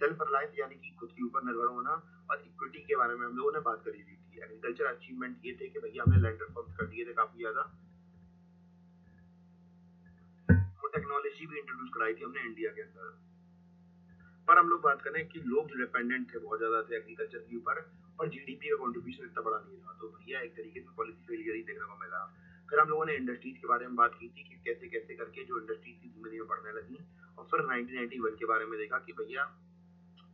सेल्फ रिलायंस यानी कि खुद के ऊपर निर्भर होना, और इक्विटी के बारे में हम लोगों ने बात करी हुई थी। एग्रीकल्चर अचीवमेंट ये थे कि भैया हमने लैंड रिफॉर्म्स कर दिए थे काफी ज्यादा, और टेक्नोलॉजी भी इंट्रोड्यूस कराई थी हमने इंडिया के अंदर। पर हम लोग बात करें कि लोग जो डिपेंडेंट थे बहुत ज्यादा थे एग्रीकल्चर के ऊपर, पर जीडीपी का कंट्रीब्यूशन इतना बड़ा नहीं था, तो भैया एक तरीके से पॉलिसी फेलियर ही देखने को मिला। फिर हम लोगों ने इंडस्ट्रीज के बारे में बात की थी कि कैसे कैसे करके जो इंडस्ट्रीज थी धीमे धीमे बढ़ने लगी, और फिर 1991 के बारे में देखा कि भैया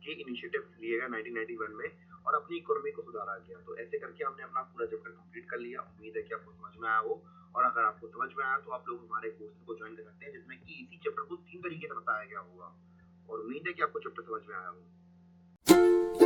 ये इनिशिएटिव लिए गए 1991 में, और अपनी इकोनॉमी को सुधारा गया। तो ऐसे करके हमने अपना पूरा चैप्टर कंप्लीट कर लिया। उम्मीद है कि आपको समझ में आया हो, और अगर आपको समझ में आया तो आप लोग हमारे कोर्स को ज्वाइन कर सकते हैं, जिसमें कि इसी चैप्टर को 3 तरीके से बताया गया होगा, और उम्मीद है कि आपको चैप्टर समझ में आया हो।